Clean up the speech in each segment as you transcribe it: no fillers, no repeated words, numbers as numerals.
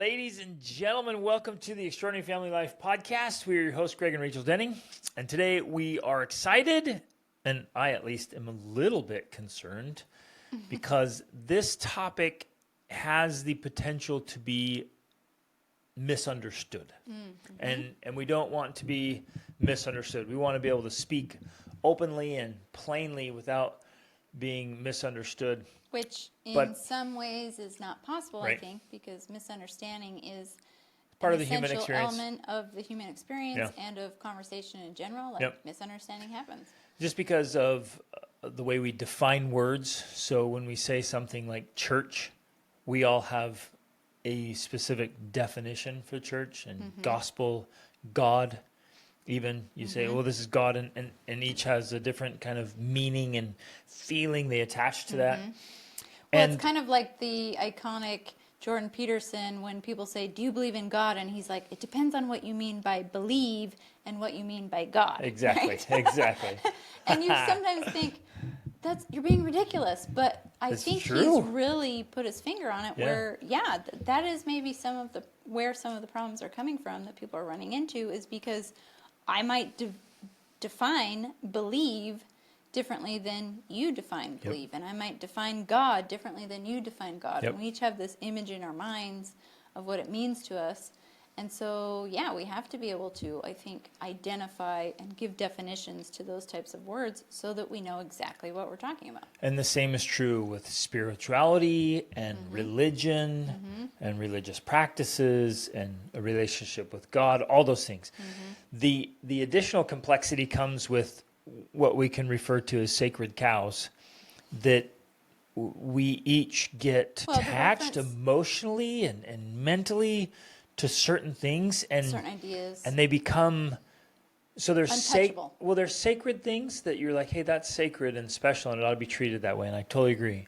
Ladies and gentlemen, welcome to the Extraordinary Family Life Podcast. We're your hosts, Greg and Rachel Denning. And today we are excited, and I at least am a little bit concerned, because this topic has the potential to be misunderstood. And we don't want to be misunderstood. We want to be able to speak openly and plainly without being misunderstood. Which in some ways is not possible, Right. I think, because misunderstanding is Part an of the human essential experience. element of the human experience Yeah. and of conversation in general. Like Yep. misunderstanding happens. Just because of the way we define words. So when we say something like church, we all have a specific definition for church, and gospel, God. Even you say, well, this is God, and each has a different kind of meaning and feeling they attach to that. Well, And it's kind of like the iconic Jordan Peterson when people say, do you believe in God? And he's like, it depends on what you mean by believe and what you mean by God. exactly, right? exactly. And you sometimes think, you're being ridiculous, but I It's think true. he's really put his finger on it. Yeah. Where, that is maybe where some of the problems are coming from that people are running into, is because I might define believe differently than you define believe, and I might define God differently than you define God. Yep. And we each have this image in our minds of what it means to us. And so, we have to be able to, I think, identify and give definitions to those types of words so that we know exactly what we're talking about. And the same is true with spirituality and religion and religious practices and a relationship with God, all those things. The additional complexity comes with what we can refer to as sacred cows, that we each get Well, the attached reference- emotionally and mentally to certain things, and Certain ideas. and they become, so there's Untouchable. there's sacred things that you're like, hey, that's sacred and special and it ought to be treated that way, and I totally agree.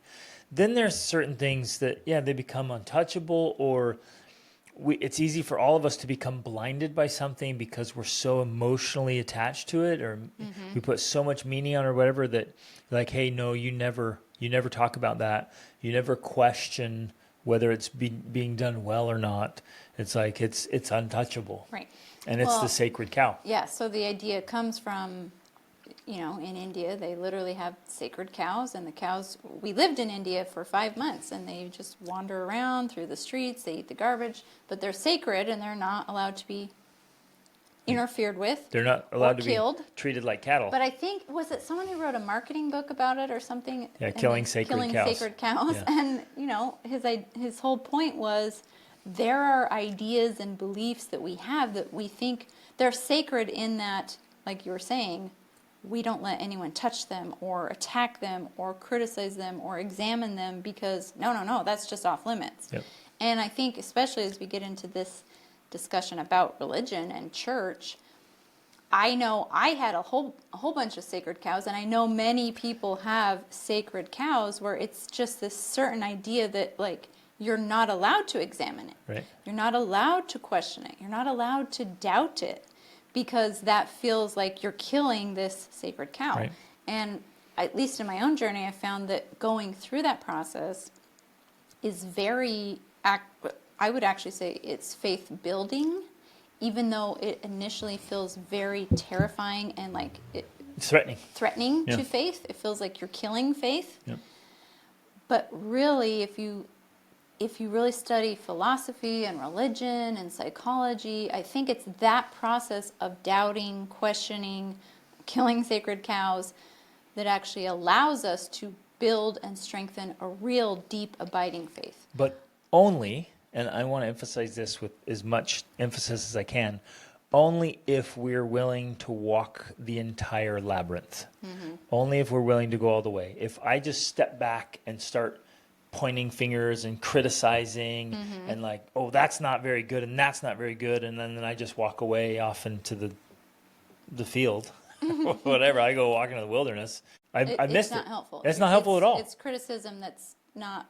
Then there's certain things that they become untouchable, or it's easy for all of us to become blinded by something because we're so emotionally attached to it, or we put so much meaning on it or whatever, that like, hey, no, you never talk about that. You never question whether it's being done well or not. It's like it's untouchable. Right. And it's the sacred cow. Yeah, so the idea comes from, in India, they literally have sacred cows, and the cows, we lived in India for 5 months, and they just wander around through the streets, they eat the garbage, but they're sacred, and they're not allowed to be interfered with. They're not allowed to killed. be treated like cattle. But I think, was it someone who wrote a marketing book about it or something? Yeah, And killing then sacred killing cows. sacred cows. Yeah. And, his whole point was, there are ideas and beliefs that we have that we think they're sacred, in that, like you were saying, we don't let anyone touch them or attack them or criticize them or examine them, because no, that's just off limits. Yep. And I think, especially as we get into this discussion about religion and church, I know I had a whole bunch of sacred cows, and I know many people have sacred cows where it's just this certain idea that, like, you're not allowed to examine it. Right. You're not allowed to question it. You're not allowed to doubt it, because that feels like you're killing this sacred cow. Right. And at least in my own journey, I found that going through that process is I would actually say it's faith building, even though it initially feels very terrifying and like It's threatening. Yeah. to faith. It feels like you're killing faith. Yep. But really, if you really study philosophy and religion and psychology, I think it's that process of doubting, questioning, killing sacred cows that actually allows us to build and strengthen a real deep, abiding faith. But only, and I want to emphasize this with as much emphasis as I can, only if we're willing to walk the entire labyrinth. Only if we're willing to go all the way. If I just step back and start pointing fingers and criticizing and like, oh, that's not very good and that's not very good, and then I just walk away off into the field, whatever. I go walk into the wilderness. I missed it. It's not helpful. It's not helpful at all. It's criticism that's not.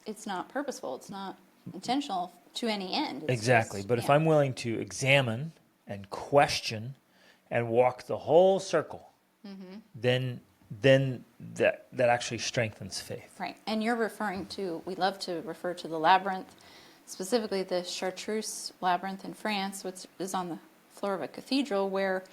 It's not purposeful. It's not intentional to any end. It's Exactly. just- But if yeah. I'm willing to examine and question and walk the whole circle, then that actually strengthens faith. Right. And you're referring to, we love to refer to the labyrinth. specifically the Chartreuse labyrinth in France, which is on the floor of a cathedral, where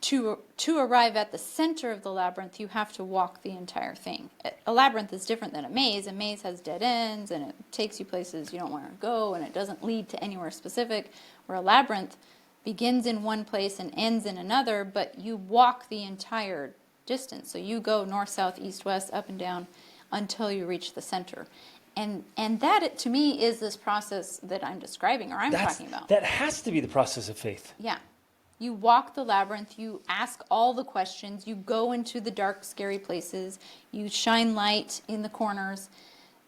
to arrive at the center of the labyrinth, you have to walk the entire thing. A labyrinth is different than a maze. A maze has dead ends, and it takes you places you don't want to go, and it doesn't lead to anywhere specific, where a labyrinth begins in one place and ends in another, but you walk the entire distance. So you go north, south, east, west, up and down until you reach the center. And that, to me, is this process that I'm describing, or I'm talking about. That has to be the process of faith. Yeah. You walk the labyrinth, you ask all the questions, you go into the dark, scary places, you shine light in the corners.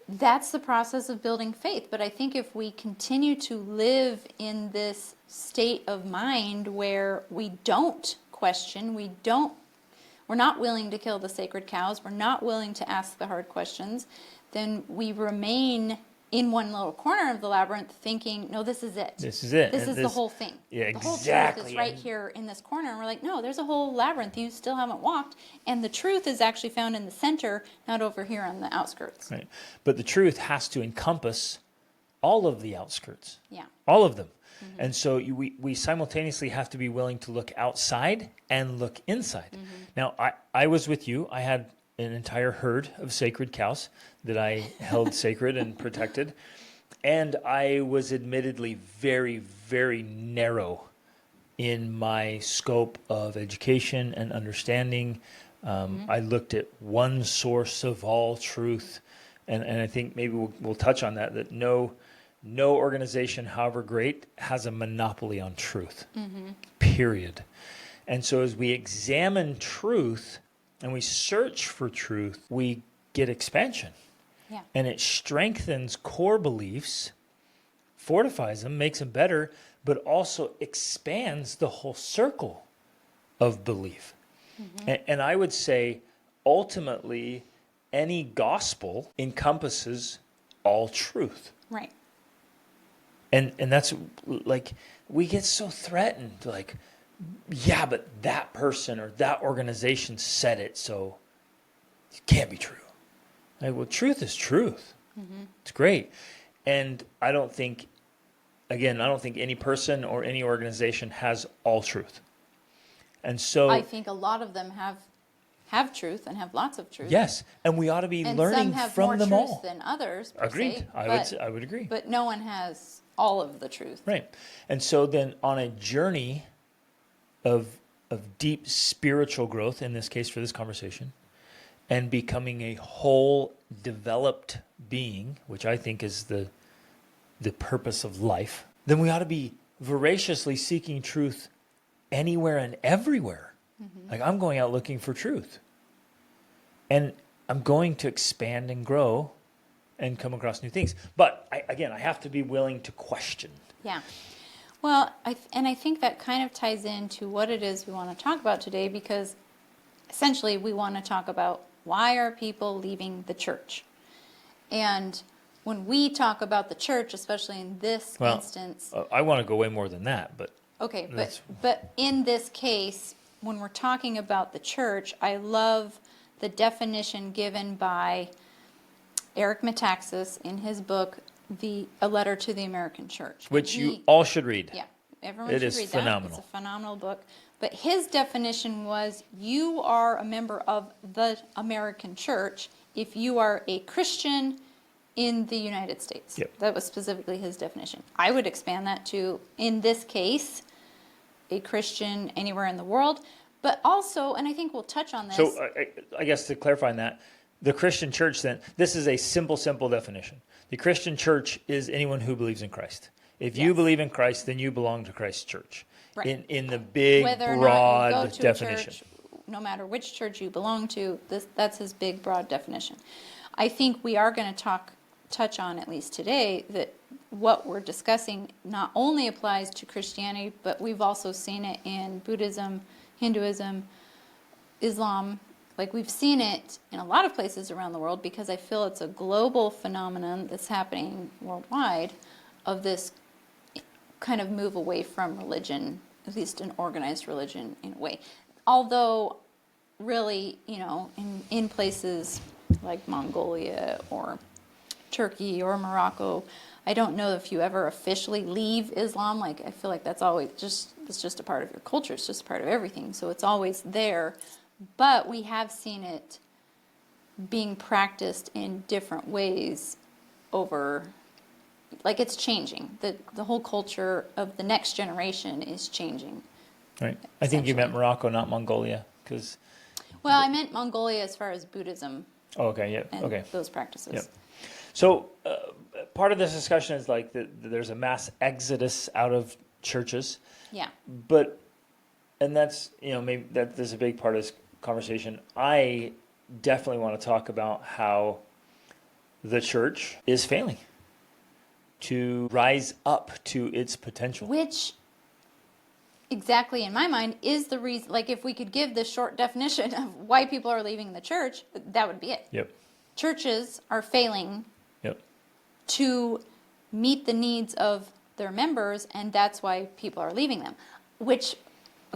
That's the process of building faith. But I think if we continue to live in this state of mind where we don't question, we're not willing to kill the sacred cows, we're not willing to ask the hard questions, then we remain in one little corner of the labyrinth thinking, no, this is it. This is it. This is the whole thing. Yeah, the whole exactly. truth is right here in this corner. And we're like, no, there's a whole labyrinth you still haven't walked. And the truth is actually found in the center, not over here on the outskirts. Right. But the truth has to encompass all of the outskirts. Yeah. All of them. Mm-hmm. And so we simultaneously have to be willing to look outside and look inside. Mm-hmm. Now, I was with you. I had an entire herd of sacred cows that I held sacred and protected. And I was admittedly very, very narrow in my scope of education and understanding. I looked at one source of all truth. And I think maybe we'll touch on that no organization, however great, has a monopoly on truth, period. And so as we examine truth and we search for truth, we get expansion. Yeah. And it strengthens core beliefs, fortifies them, makes them better, but also expands the whole circle of belief. And I would say, ultimately, any gospel encompasses all truth. Right. And that's like, we get so threatened, like, yeah, but that person or that organization said it, so it can't be true. Like, well, truth is truth. It's great. And I don't think any person or any organization has all truth. And so I think a lot of them have truth and have lots of truth. yes, and we ought to be And learning some have from more them truth all. than others, per Agreed. se, I would agree. But no one has all of the truth. Right. And so then on a journey of deep spiritual growth, in this case for this conversation, and becoming a whole developed being, which I think is the purpose of life, then we ought to be voraciously seeking truth anywhere and everywhere. Like, I'm going out looking for truth. And I'm going to expand and grow and come across new things. But I have to be willing to question. Yeah. Well, I think that kind of ties into what it is we want to talk about today, because essentially we want to talk about why are people leaving the church. And when we talk about the church, especially in this instance... I want to go way more than that, but... Okay, but in this case, when we're talking about the church, I love the definition given by Eric Metaxas in his book, A Letter to the American Church. Which you all should read. Yeah, everyone It should is read phenomenal. that. It's a phenomenal book. But his definition was, you are a member of the American church if you are a Christian in the United States. Yep. That was specifically his definition. I would expand that to, in this case, a Christian anywhere in the world. But also, and I think we'll touch on this. So I guess to clarify on that, the Christian church then, this is a simple definition. The Christian church is anyone who believes in Christ. If you believe in Christ, then you belong to Christ's church. Right. In the big, Whether or broad not you go to definition. A church, no matter which church you belong to, that's his big, broad definition. I think we are going to touch on, at least today, that what we're discussing not only applies to Christianity, but we've also seen it in Buddhism, Hinduism, Islam. Like, we've seen it in a lot of places around the world, because I feel it's a global phenomenon that's happening worldwide, of this kind of move away from religion, at least an organized religion in a way. Although, really, in places like Mongolia or Turkey or Morocco, I don't know if you ever officially leave Islam. Like, I feel like that's always it's just a part of your culture. It's just a part of everything. So it's always there. But we have seen it being practiced in different ways over, like, it's changing. The whole culture of the next generation is changing. Right. I think you meant Morocco, not Mongolia, because. Well, I meant Mongolia as far as Buddhism. Oh, okay. Yeah. And Okay. those practices. Yep. So part of this discussion is like there's a mass exodus out of churches. Yeah. And that's, maybe there's a big part of this conversation. I definitely want to talk about how the church is failing to rise up to its potential. Which, exactly in my mind, is the reason. Like, if we could give the short definition of why people are leaving the church, that would be it. Yep. Churches are failing Yep. to meet the needs of their members, and that's why people are leaving them. Which,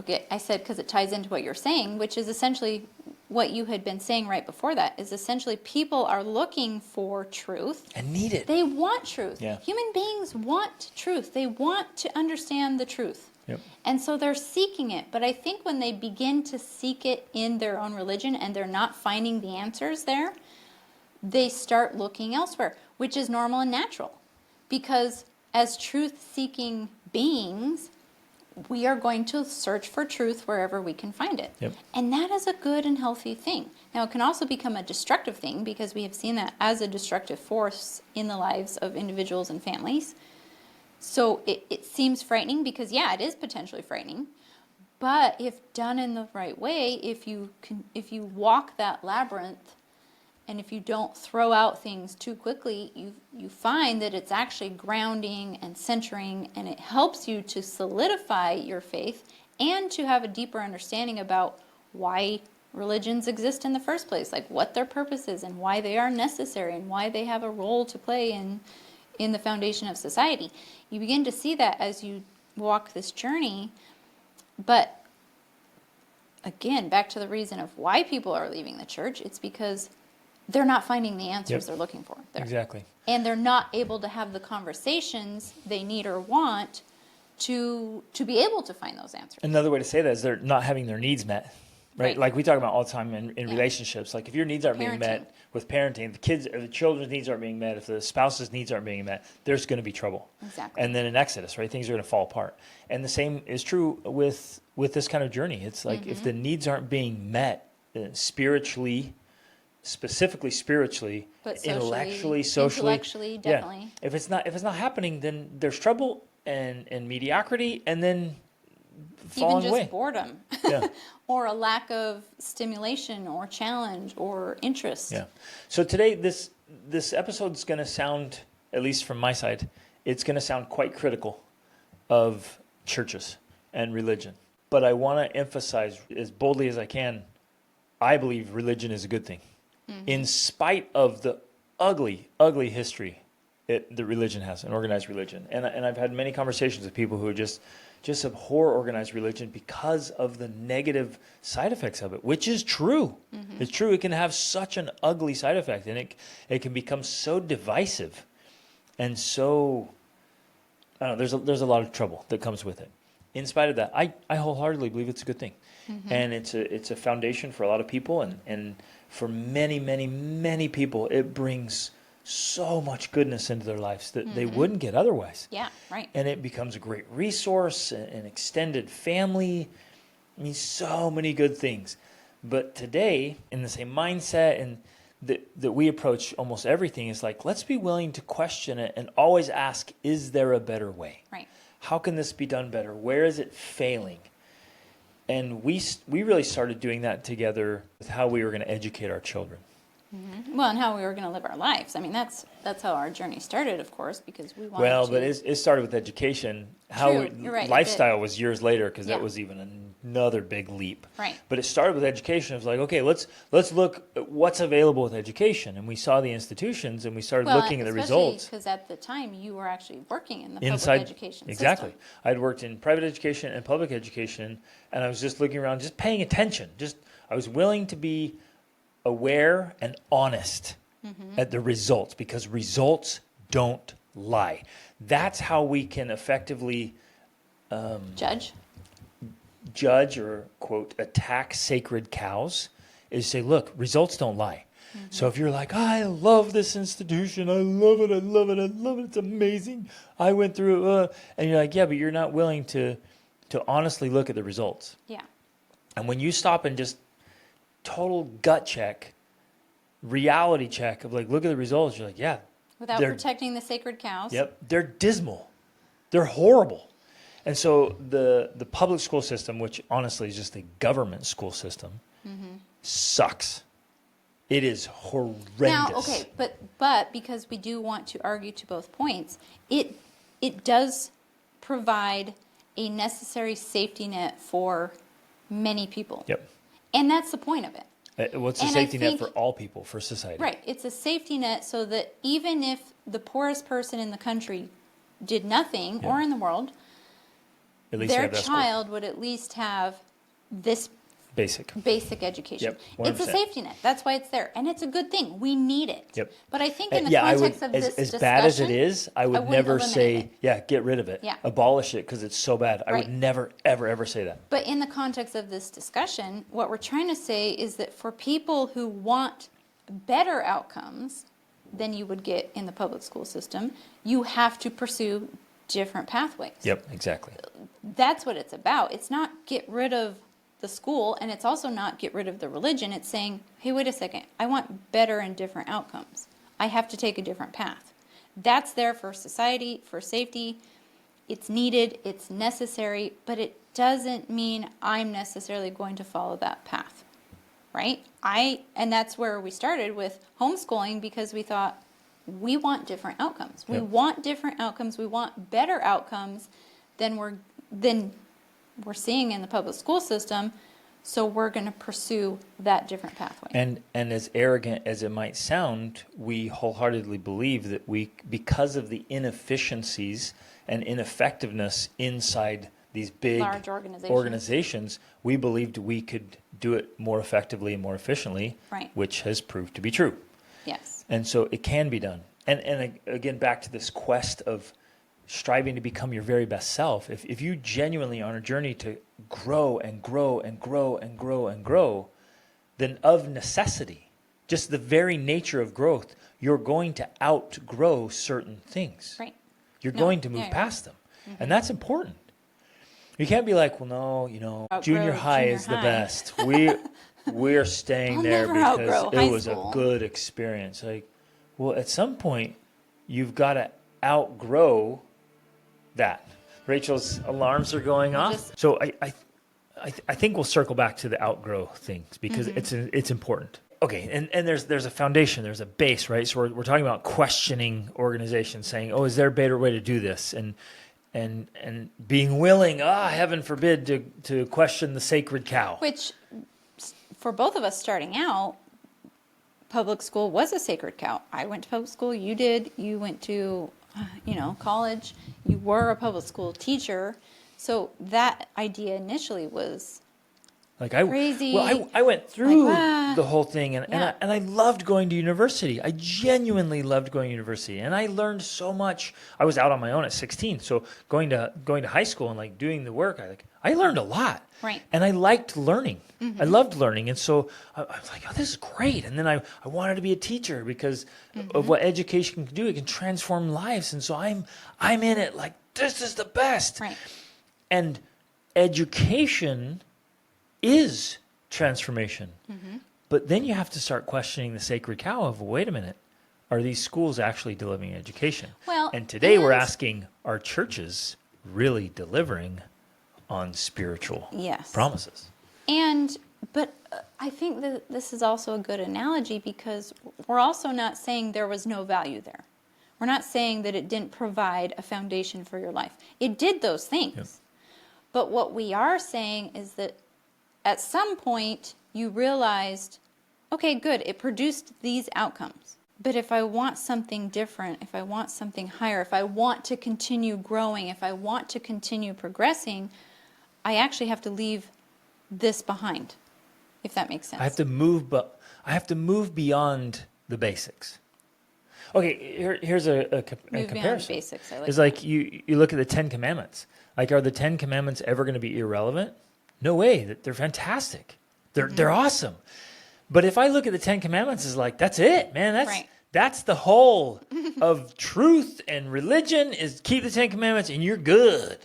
okay, I said because it ties into what you're saying, which is essentially what you had been saying right before that, is essentially people are looking for truth. And need it. They want truth. Yeah. Human beings want truth. They want to understand the truth. Yep. And so they're seeking it. But I think when they begin to seek it in their own religion and they're not finding the answers there, they start looking elsewhere, which is normal and natural. Because as truth-seeking beings, we are going to search for truth wherever we can find it. Yep. And that is a good and healthy thing. Now, it can also become a destructive thing because we have seen that as a destructive force in the lives of individuals and families. So it seems frightening because, yeah, it is potentially frightening. But if done in the right way, if you walk that labyrinth, and if you don't throw out things too quickly, you find that it's actually grounding and centering, and it helps you to solidify your faith and to have a deeper understanding about why religions exist in the first place, like what their purpose is and why they are necessary and why they have a role to play in the foundation of society. You begin to see that as you walk this journey. But again, back to the reason of why people are leaving the church, it's because they're not finding the answers they're looking for there. Exactly. And they're not able to have the conversations they need or want to be able to find those answers. Another way to say that is they're not having their needs met. Right? Like we talk about all the time in relationships. Like if your needs aren't being met with parenting, the children's needs aren't being met, if the spouse's needs aren't being met, there's going to be trouble. Exactly. And then in Exodus, right, things are going to fall apart. And the same is true with this kind of journey. It's like if the needs aren't being met spiritually, specifically spiritually, but socially, intellectually, definitely. Yeah. If it's not happening, then there's trouble and mediocrity, and then falling even just away. Boredom. Yeah. Or a lack of stimulation or challenge or interest. Yeah. So today, this episode's going to sound, at least from my side, it's going to sound quite critical of churches and religion. But I want to emphasize as boldly as I can, I believe religion is a good thing. In spite of the ugly, ugly history the religion has, an organized religion. And I've had many conversations with people who just abhor organized religion because of the negative side effects of it, which is true. It's true. It can have such an ugly side effect, and it can become so divisive and so, I don't know, there's a lot of trouble that comes with it. In spite of that, I wholeheartedly believe it's a good thing. And it's a foundation for a lot of people, and for many, many, many people, it brings so much goodness into their lives that they wouldn't get otherwise. Yeah, right. And it becomes a great resource, an extended family. I mean, so many good things. But today, in the same mindset and that we approach almost everything is like, let's be willing to question it and always ask, is there a better way? Right. How can this be done better? Where is it failing? And we really started doing that together with how we were going to educate our children. Well, and how we were going to live our lives. I mean, that's how our journey started, of course, because we wanted Well, to. but it started with education. True, you're right, it Lifestyle was years later because Yeah. that was even another big leap. Right. But it started with education. It was like, okay, let's look at what's available with education, and we saw the institutions, and we started looking at the results. Because at the time you were actually working in the Inside, public education exactly. system. I'd worked in private education and public education, and I was just looking around, just paying attention. I was willing to be aware and honest at the results, because results don't lie. That's how we can effectively judge or, quote, attack sacred cows, is say, look, results don't lie. So if you're like, I love this institution, I love it, I love it, I love it, it's amazing, I went through it, and you're like, yeah, but you're not willing to honestly look at the results. Yeah. And when you stop and just total gut check, reality check of like, look at the results, you're like, yeah. Without protecting the sacred cows. Yep. They're dismal. They're horrible. And so the public school system, which honestly is just a government school system, sucks. It is horrendous. Now, okay, but because we do want to argue to both points, it does provide a necessary safety net for many people. Yep. And that's the point of it. What's a safety net for all people, for society? Right. It's a safety net so that even if the poorest person in the country did nothing, or in the world, at least their child would at least have this basic education. Yep, it's a safety net. That's why it's there. And it's a good thing. We need it. Yep. But I think in the context of this discussion, as bad as it is, I would never say, get rid of it. Yeah. Abolish it because it's so bad. I would never, ever, ever say that. But in the context of this discussion, what we're trying to say is that for people who want better outcomes than you would get in the public school system, you have to pursue different pathways. Yep, exactly. That's what it's about. It's not get rid of the school, and it's also not get rid of the religion. It's saying, hey, wait a second, I want better and different outcomes. I have to take a different path. That's there for society, for safety. It's needed, it's necessary, but it doesn't mean I'm necessarily going to follow that path, right? And that's where we started with homeschooling, because we thought we want different outcomes. We want different outcomes. We want better outcomes than we're seeing in the public school system, so we're going to pursue that different pathway. And as arrogant as it might sound, we wholeheartedly believe that because of the inefficiencies and ineffectiveness inside these big large organizations, we believed we could do it more effectively and more efficiently, which has proved to be true. Yes. And so it can be done. And again, back to this quest of striving to become your very best self. If you genuinely are on a journey to grow and grow and grow and grow and grow, then of necessity, just the very nature of growth, you're going to outgrow certain things. Right. You're going to move past them. And that's important. You can't be like, well, no, junior high is the best. We're staying there because it was a good experience. Like, well, at some point, you've got to outgrow that. Rachel's alarms are going off. So I think we'll circle back to the outgrow things because it's important. Okay, and there's a foundation, there's a base, right? So we're talking about questioning organizations, saying, oh, is there a better way to do this? And being willing, heaven forbid, to question the sacred cow. Which, for both of us starting out, public school was a sacred cow. I went to public school, you did, you went to college, you were a public school teacher. So that idea initially was crazy. I went through the whole thing, and I loved going to university. I genuinely loved going to university, and I learned so much. I was out on my own at 16, so going to high school and doing the work, I learned a lot. Right. And I liked learning. I loved learning, and so I was like, oh, this is great. And then I wanted to be a teacher because of what education can do. It can transform lives, and so I'm in it. Like, this is the best. Right. And education is transformation. But then you have to start questioning the sacred cow of, wait a minute, are these schools actually delivering education? Well, and today we're asking, are churches really delivering on spiritual promises? But I think that this is also a good analogy because we're also not saying there was no value there. We're not saying that it didn't provide a foundation for your life. It did those things. Yep. But what we are saying is that at some point you realized, okay, good, it produced these outcomes. But if I want something different, if I want something higher, if I want to continue growing, if I want to continue progressing, I actually have to leave this behind, if that makes sense. I have to move beyond the basics. Okay, here's a Move beyond comparison. basics. I like It's that. like you look at the 10 Commandments. Like, are the 10 Commandments ever going to be irrelevant? No way. They're fantastic. They're awesome. But if I look at the 10 Commandments as like, that's it, man. Right. That's the whole of truth and religion is keep the 10 Commandments and you're good.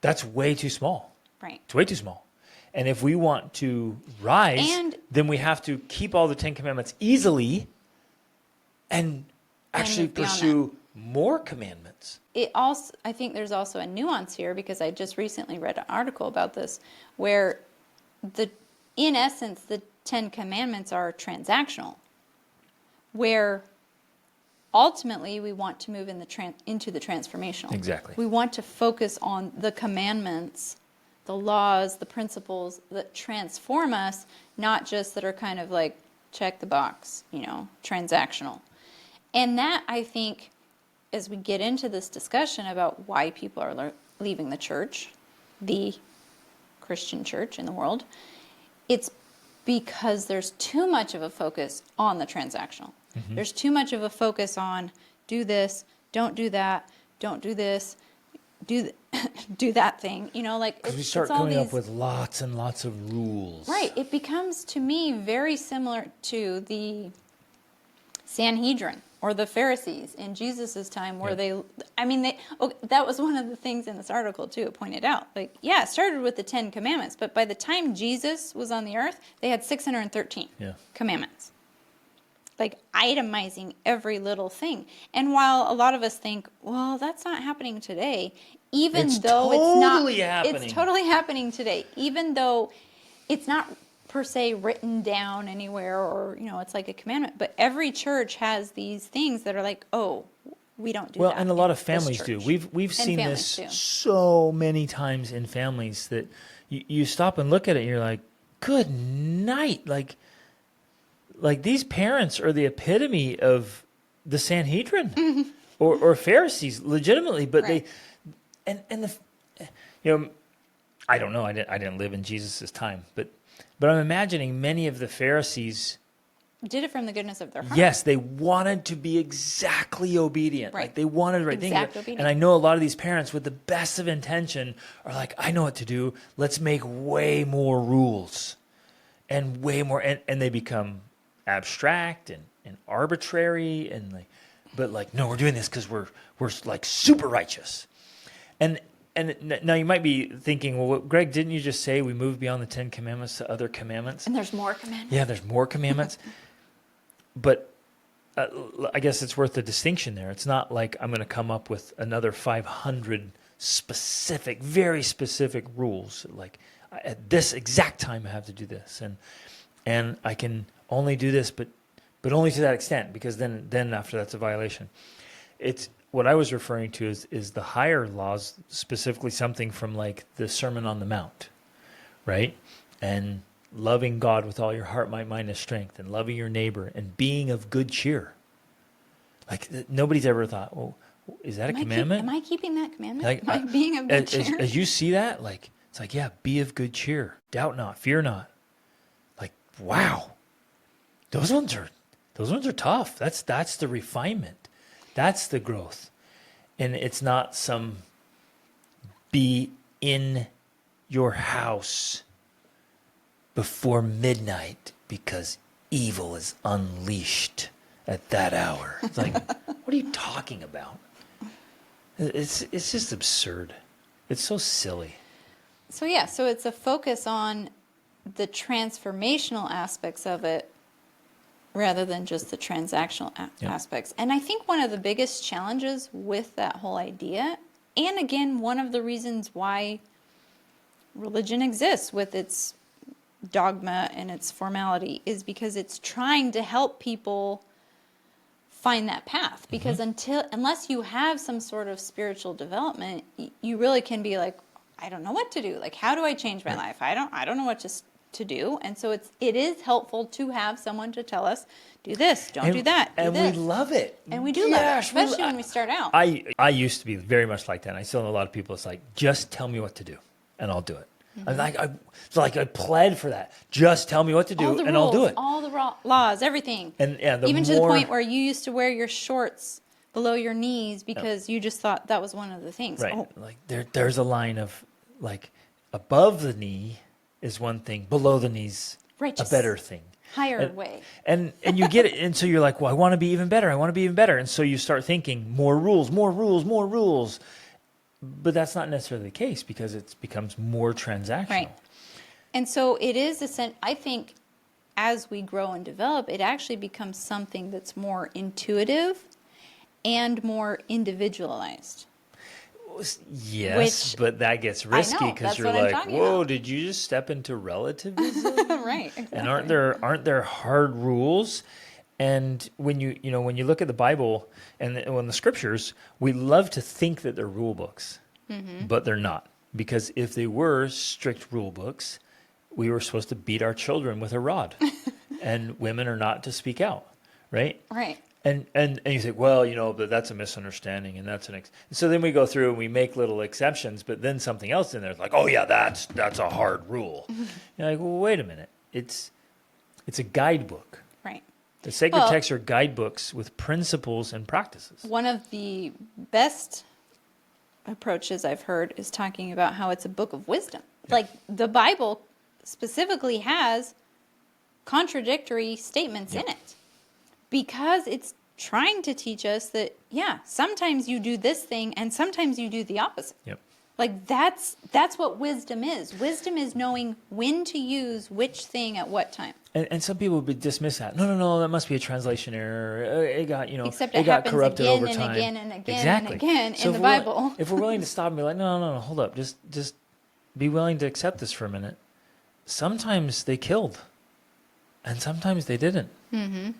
That's way too small. Right. It's way too small. And if we want to rise, then we have to keep all the 10 Commandments easily and actually move beyond pursue more commandments. It also, I think there's also a nuance here because I just recently read an article about this where in essence, the 10 Commandments are transactional, where ultimately we want to move into the transformational. Exactly. We want to focus on the commandments, the laws, the principles that transform us, not just that are kind of like check the box, transactional. And that, I think, as we get into this discussion about why people are leaving the church, the Christian church in the world, it's because there's too much of a focus on the transactional. Mm-hmm. There's too much of a focus on do this, don't do that, don't do this, do that thing. Because we start coming up with lots and lots of rules. Right. It becomes, to me, very similar to the Sanhedrin or the Pharisees in Jesus' time where that was one of the things in this article too, it pointed out. Like, it started with the 10 Commandments, but by the time Jesus was on the earth, they had 613 commandments. Like itemizing every little thing. And while a lot of us think, well, that's not happening today, it's totally happening today, even though it's not per se written down anywhere or, it's like a commandment. But every church has these things that are like, oh, we don't do that. Well, and a lot of families do. We've seen this so many times in families that you stop and look at it and you're like, good night. Like these parents are the epitome of the Sanhedrin or Pharisees, legitimately. But right. I don't know. I didn't live in Jesus' time, but I'm imagining many of the Pharisees did it from the goodness of their heart. Yes, they wanted to be exactly obedient. Right. Like they wanted the right thing. Obedience. And I know a lot of these parents with the best of intention are like, I know what to do. Let's make way more rules and way more. And they become abstract and arbitrary but no, we're doing this because we're like super righteous. And now you might be thinking, well, Greg, didn't you just say we move beyond the 10 Commandments to other commandments? And there's more commandments. Yeah, there's more commandments. But I guess it's worth the distinction there. It's not like I'm going to come up with another 500 specific, very specific rules. Like at this exact time I have to do this. And I can only do this, but only to that extent, because then after that's a violation. It's what I was referring to is the higher laws, specifically something from like the Sermon on the Mount, right? And loving God with all your heart, might, mind, and strength, and loving your neighbor, and being of good cheer. Like nobody's ever thought, well, is that a commandment? Am I keeping that commandment? Like, am I being of good cheer? As you see that, it's like, yeah, be of good cheer. Doubt not, fear not. Like, wow. Those ones are tough. That's the refinement. That's the growth. And it's not some be in your house before midnight because evil is unleashed at that hour. It's like, what are you talking about? It's just absurd. It's so silly. So it's a focus on the transformational aspects of it rather than just the transactional aspects. And I think one of the biggest challenges with that whole idea, and again, one of the reasons why religion exists with its dogma and its formality, is because it's trying to help people find that path. Because unless you have some sort of spiritual development, you really can be like, I don't know what to do. Like, how do I change my life? I don't know what to do. And so it is helpful to have someone to tell us, do this, don't do that, do and this. we love it. And we do love it, especially when we start out. I used to be very much like that. And I still know a lot of people. It's like, just tell me what to do and I'll do it. I pled for that. Just tell me what to do, All the and rules, I'll do it. all the laws, everything. And yeah, Even to the point where you used to wear your shorts below your knees because you just thought that was one of the things. right, Oh, like there's a line of like above the knee is one thing, below the knee's righteous. a better thing. Higher way. And you get it, and so you're like, well, I want to be even better. I want to be even better, and so you start thinking more rules, more rules, more rules. But that's not necessarily the case because it becomes more transactional. Right. And so it is I think as we grow and develop, it actually becomes something that's more intuitive and more individualized. Yes, but that gets risky because that's you're what I'm like, talking whoa, about. did you just step into relativism? Right. Exactly. And aren't there hard rules? And when you look at the Bible and when the scriptures, we love to think that they're rule books, but they're not. Because if they were strict rule books, we were supposed to beat our children with a rod, and women are not to speak out, right? Right. And you think, well, but that's a misunderstanding, and that's so then we go through and we make little exceptions, but then something else in there is like, oh yeah, that's a hard rule. You're like, well, wait a minute, it's a guidebook. Right. The sacred texts are guidebooks with principles and practices. One of the best approaches I've heard is talking about how it's a book of wisdom. Yeah. Like the Bible specifically has contradictory statements in it because it's trying to teach us that, sometimes you do this thing and sometimes you do the opposite. Yep. Like that's what wisdom is. Wisdom is knowing when to use which thing at what time. And some people would dismiss that. No, that must be a translation error. It got, Except it it got happens corrupted again over and time. again and again exactly. and again So in the if we're Bible. if we're willing to stop and be like, no, hold up, just be willing to accept this for a minute. Sometimes they killed, and sometimes they didn't. Mm-hmm.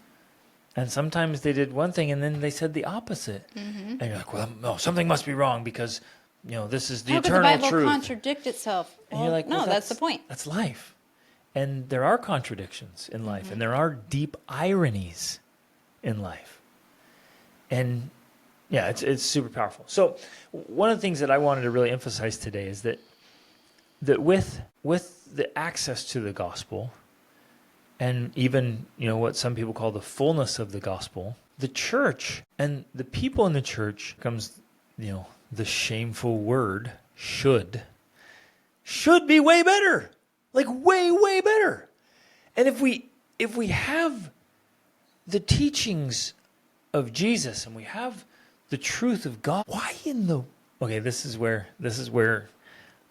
And sometimes they did one thing and then they said the opposite. Mm-hmm. And you're like, well, no, something must be wrong because, this is the eternal How could the Bible truth. contradict itself? And you're like, well, that's the point. That's life. And there are contradictions in life, and there are deep ironies in life. And it's super powerful. So one of the things that I wanted to really emphasize today is that with the access to the gospel, and even, what some people call the fullness of the gospel, the church and the people in the church comes, the shameful word should be way better. Like way, way better. And if we have the teachings of Jesus and we have the truth of God, why this is where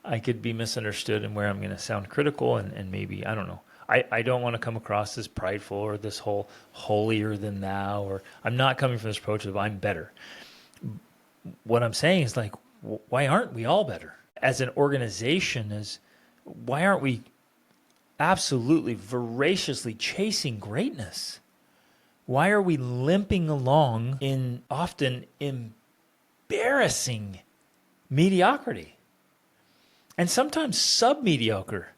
I could be misunderstood and where I'm going to sound critical and maybe, I don't know. I don't want to come across as prideful or this whole holier than thou, or I'm not coming from this approach of I'm better. What I'm saying is like, why aren't we all better? As an organization, why aren't we absolutely voraciously chasing greatness? Why are we limping along in often embarrassing mediocrity? And sometimes sub-mediocre.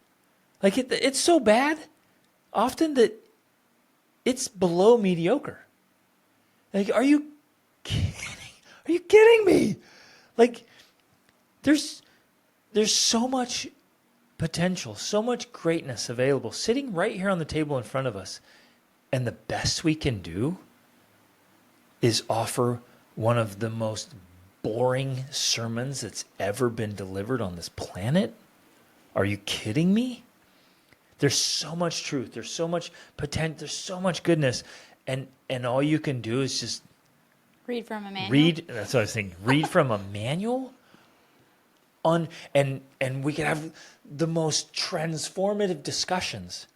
Like it's so bad often that it's below mediocre. Like, are you kidding? Are you kidding me? Like, there's so much potential, so much greatness available sitting right here on the table in front of us. And the best we can do is offer one of the most boring sermons that's ever been delivered on this planet. Are you kidding me? There's so much truth. There's so much potential. There's so much goodness. And all you can do is just read from a manual. That's what I was thinking. Read from a manual? And we can have the most transformative discussions.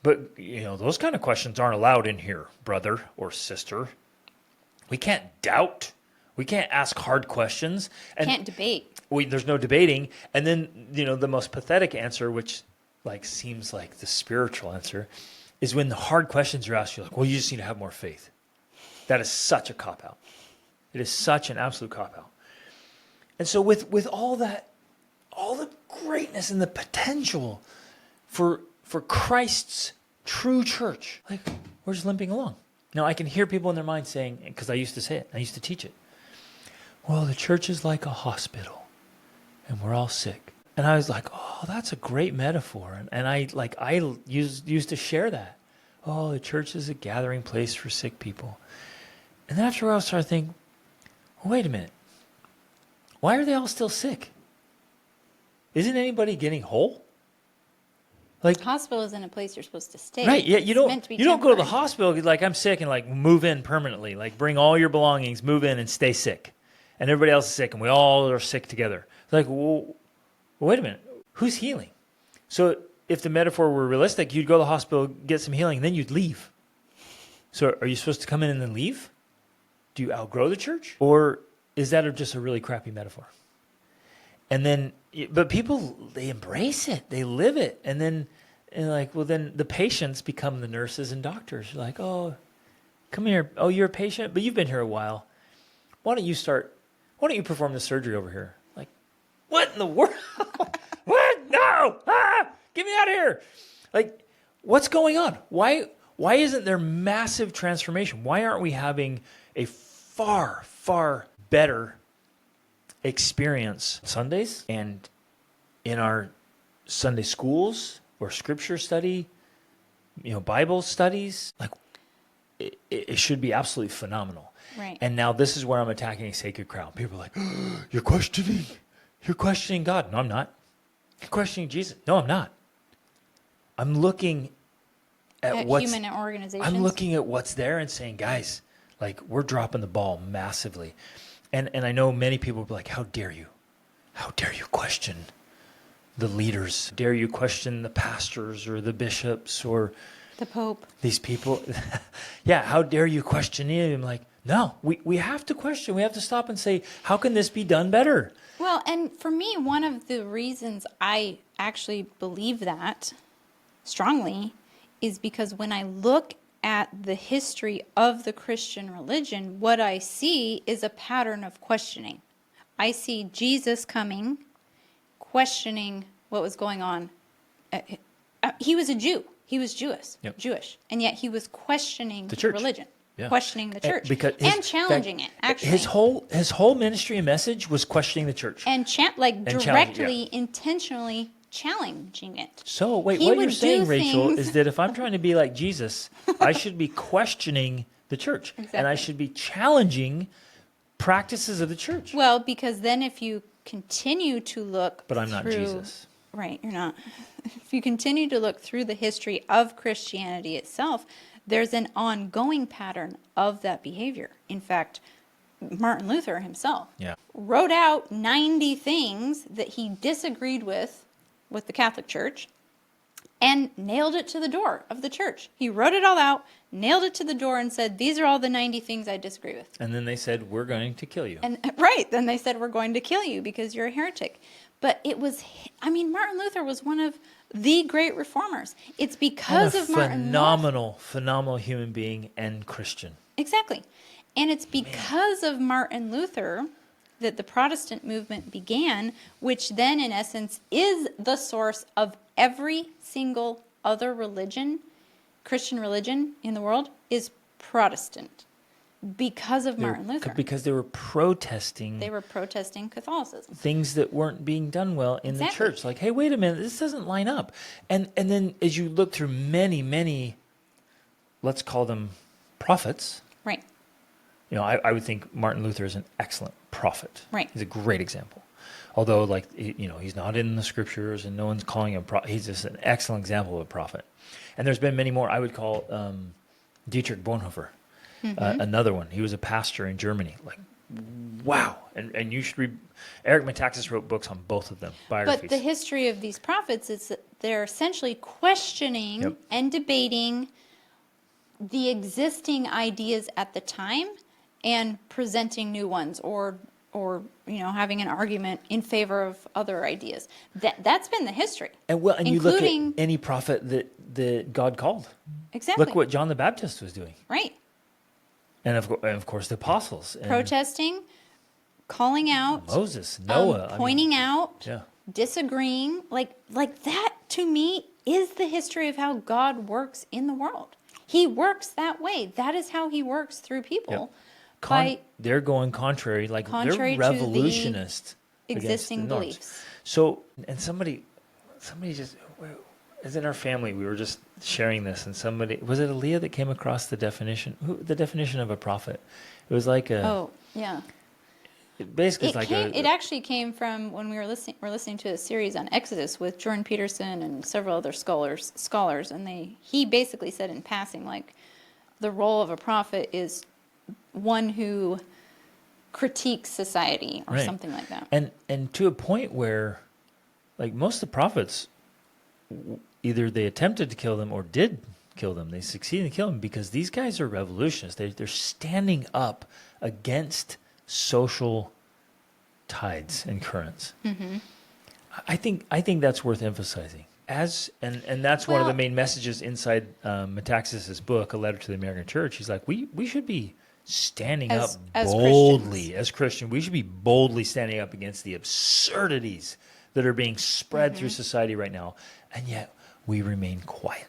But, those kind of questions aren't allowed in here, brother or sister. We can't doubt. We can't ask hard questions. And can't debate. There's no debating. And then, the most pathetic answer, which seems like the spiritual answer, is when the hard questions are asked, you're like, well, you just need to have more faith. That is such a cop-out. It is such an absolute cop-out. And so with all that, all the greatness and the potential for Christ's true church, we're just limping along. Now, I can hear people in their mind saying, because I used to say it, I used to teach it, well, the church is like a hospital, and we're all sick. And I was like, oh, that's a great metaphor. And I used to share that. Oh, the church is a gathering place for sick people. And then after a while, I started thinking, well, wait a minute. Why are they all still sick? Isn't anybody getting whole? Like, Hospital isn't a place you're supposed to stay. right? Yeah, you It's meant to be don't go to the temporary. hospital like I'm sick and like move in permanently. Like bring all your belongings, move in, and stay sick. And everybody else is sick, and we all are sick together. It's like, well, wait a minute, who's healing? So if the metaphor were realistic, you'd go to the hospital, get some healing, and then you'd leave. So are you supposed to come in and then leave? Do you outgrow the church, or is that just a really crappy metaphor? And then, but people, they embrace it, they live it, and then. And like, well, then the patients become the nurses and doctors. You're like, oh, come here. Oh, you're a patient, but you've been here a while. Why don't you perform the surgery over here? Like, what in the world? What? No! Ah! Get me out of here! Like, what's going on? Why isn't there massive transformation? Why aren't we having a far, far better experience Sundays and in our Sunday schools? Or scripture study, Bible studies, like it should be absolutely phenomenal. Right. And now this is where I'm attacking a sacred crowd. People are like, oh, you're questioning God. No, I'm not. You're questioning Jesus. No, I'm not. I'm looking at human organizations. I'm looking at what's there and saying, guys, like we're dropping the ball massively. And I know many people will be like, how dare you? How dare you question the leaders? Dare you question the pastors or the bishops or the Pope? These people. Yeah, how dare you question him? Like, no, we have to question. We have to stop and say, how can this be done better? Well, and for me, one of the reasons I actually believe that strongly is because when I look at the history of the Christian religion, what I see is a pattern of questioning. I see Jesus coming, questioning what was going on. He was a Jew. He was Jewish. And yet he was questioning the religion, questioning the church, and challenging it, actually. His whole ministry and message was questioning the church. And directly, intentionally challenging it. So, wait, what you're saying, Rachel, is that if I'm trying to be like Jesus, I should be questioning the church. Exactly. And I should be challenging practices of the church. Well, because then if you continue to look But I'm not Jesus. Right, you're not. If you continue to look through the history of Christianity itself, there's an ongoing pattern of that behavior. In fact, Martin Luther himself wrote out 90 things that he disagreed with the Catholic Church and nailed it to the door of the church. He wrote it all out, nailed it to the door, and said, these are all the 90 things I disagree with. And then they said, we're going to kill you. And then they said, we're going to kill you because you're a heretic. But Martin Luther was one of the great reformers. It's because of Martin Luther. Phenomenal human being and Christian. Exactly. And it's because of Martin Luther that the Protestant movement began, which then, in essence, is the source of every single other religion, Christian religion in the world, is Protestant. Because of Martin Luther. Because they were protesting. They were protesting Catholicism. Things that weren't being done well in the church. Like, hey, wait a minute, this doesn't line up. And then as you look through many, let's call them prophets. Right. I would think Martin Luther is an excellent prophet. Right. He's a great example. Although, he's not in the scriptures and no one's calling him a prophet. He's just an excellent example of a prophet. And there's been many more. I would call Dietrich Bonhoeffer. Another one. He was a pastor in Germany. Like, wow. And you should read. Eric Metaxas wrote books on both of them, biographies. But the history of these prophets is that they're essentially questioning and debating the existing ideas at the time and presenting new ones or having an argument in favor of other ideas. That's been the history. And you look at any prophet that God called. Exactly. Look what John the Baptist was doing. Right. And of course the apostles. Protesting, calling out. Moses, Noah. Pointing out, disagreeing. Like that, to me, is the history of how God works in the world. He works that way. That is how he works through people. They're going contrary they're revolutionist existing beliefs. So, and somebody just, as in our family, we were just sharing this, and somebody, was it Aaliyah that came across the definition of a prophet? It was like Oh, yeah. basically it's like It actually came from when we're listening to a series on Exodus with Jordan Peterson and several other scholars, and he basically said in passing, like, the role of a prophet is one who critiques society or right. something like that. And to a point where, like, most of the prophets, either they attempted to kill them or did kill them. They succeeded in killing them because these guys are revolutionists. They're standing up against social tides and currents. Mm-hmm. I think that's worth emphasizing. And that's one of the main messages inside Metaxas's book, A Letter to the American Church. He's like, we should be standing up boldly as Christians. We should be boldly standing up against the absurdities that are being spread through society right now, and yet we remain quiet.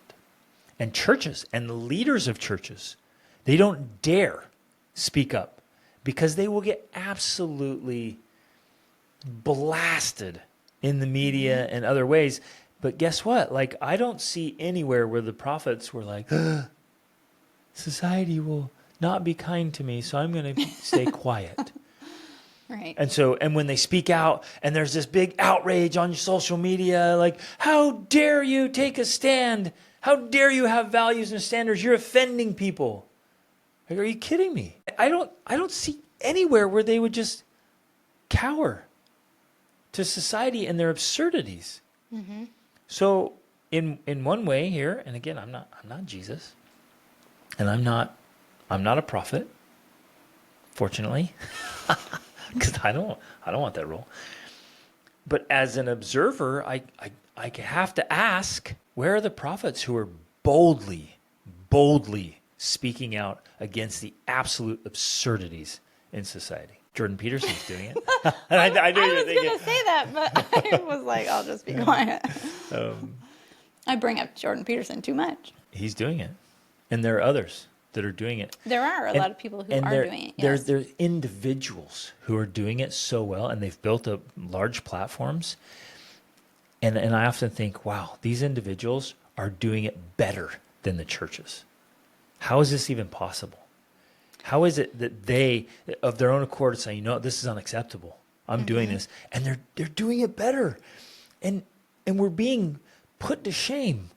And churches and the leaders of churches, they don't dare speak up because they will get absolutely blasted in the media and other ways. But guess what? Like, I don't see anywhere where the prophets were like, society will not be kind to me, so I'm going to stay quiet. Right. And when they speak out and there's this big outrage on social media, like, how dare you take a stand? How dare you have values and standards? You're offending people. Like, are you kidding me? I don't see anywhere where they would just cower to society and their absurdities. Mm-hmm. So in one way here, and again, I'm not Jesus, and I'm not a prophet, fortunately, because I don't want that role. But as an observer, I have to ask, where are the prophets who are boldly speaking out against the absolute absurdities in society? Jordan Peterson's doing it. I was going to say that, but I was like, I'll just be quiet. I bring up Jordan Peterson too much. He's doing it. And there are others that are doing it. There are a lot of people who are doing it. Yes. There's individuals who are doing it so well, and they've built up large platforms. And I often think, wow, these individuals are doing it better than the churches. How is this even possible? How is it that they, of their own accord, say, this is unacceptable. I'm doing this. And they're doing it better. And we're being put to shame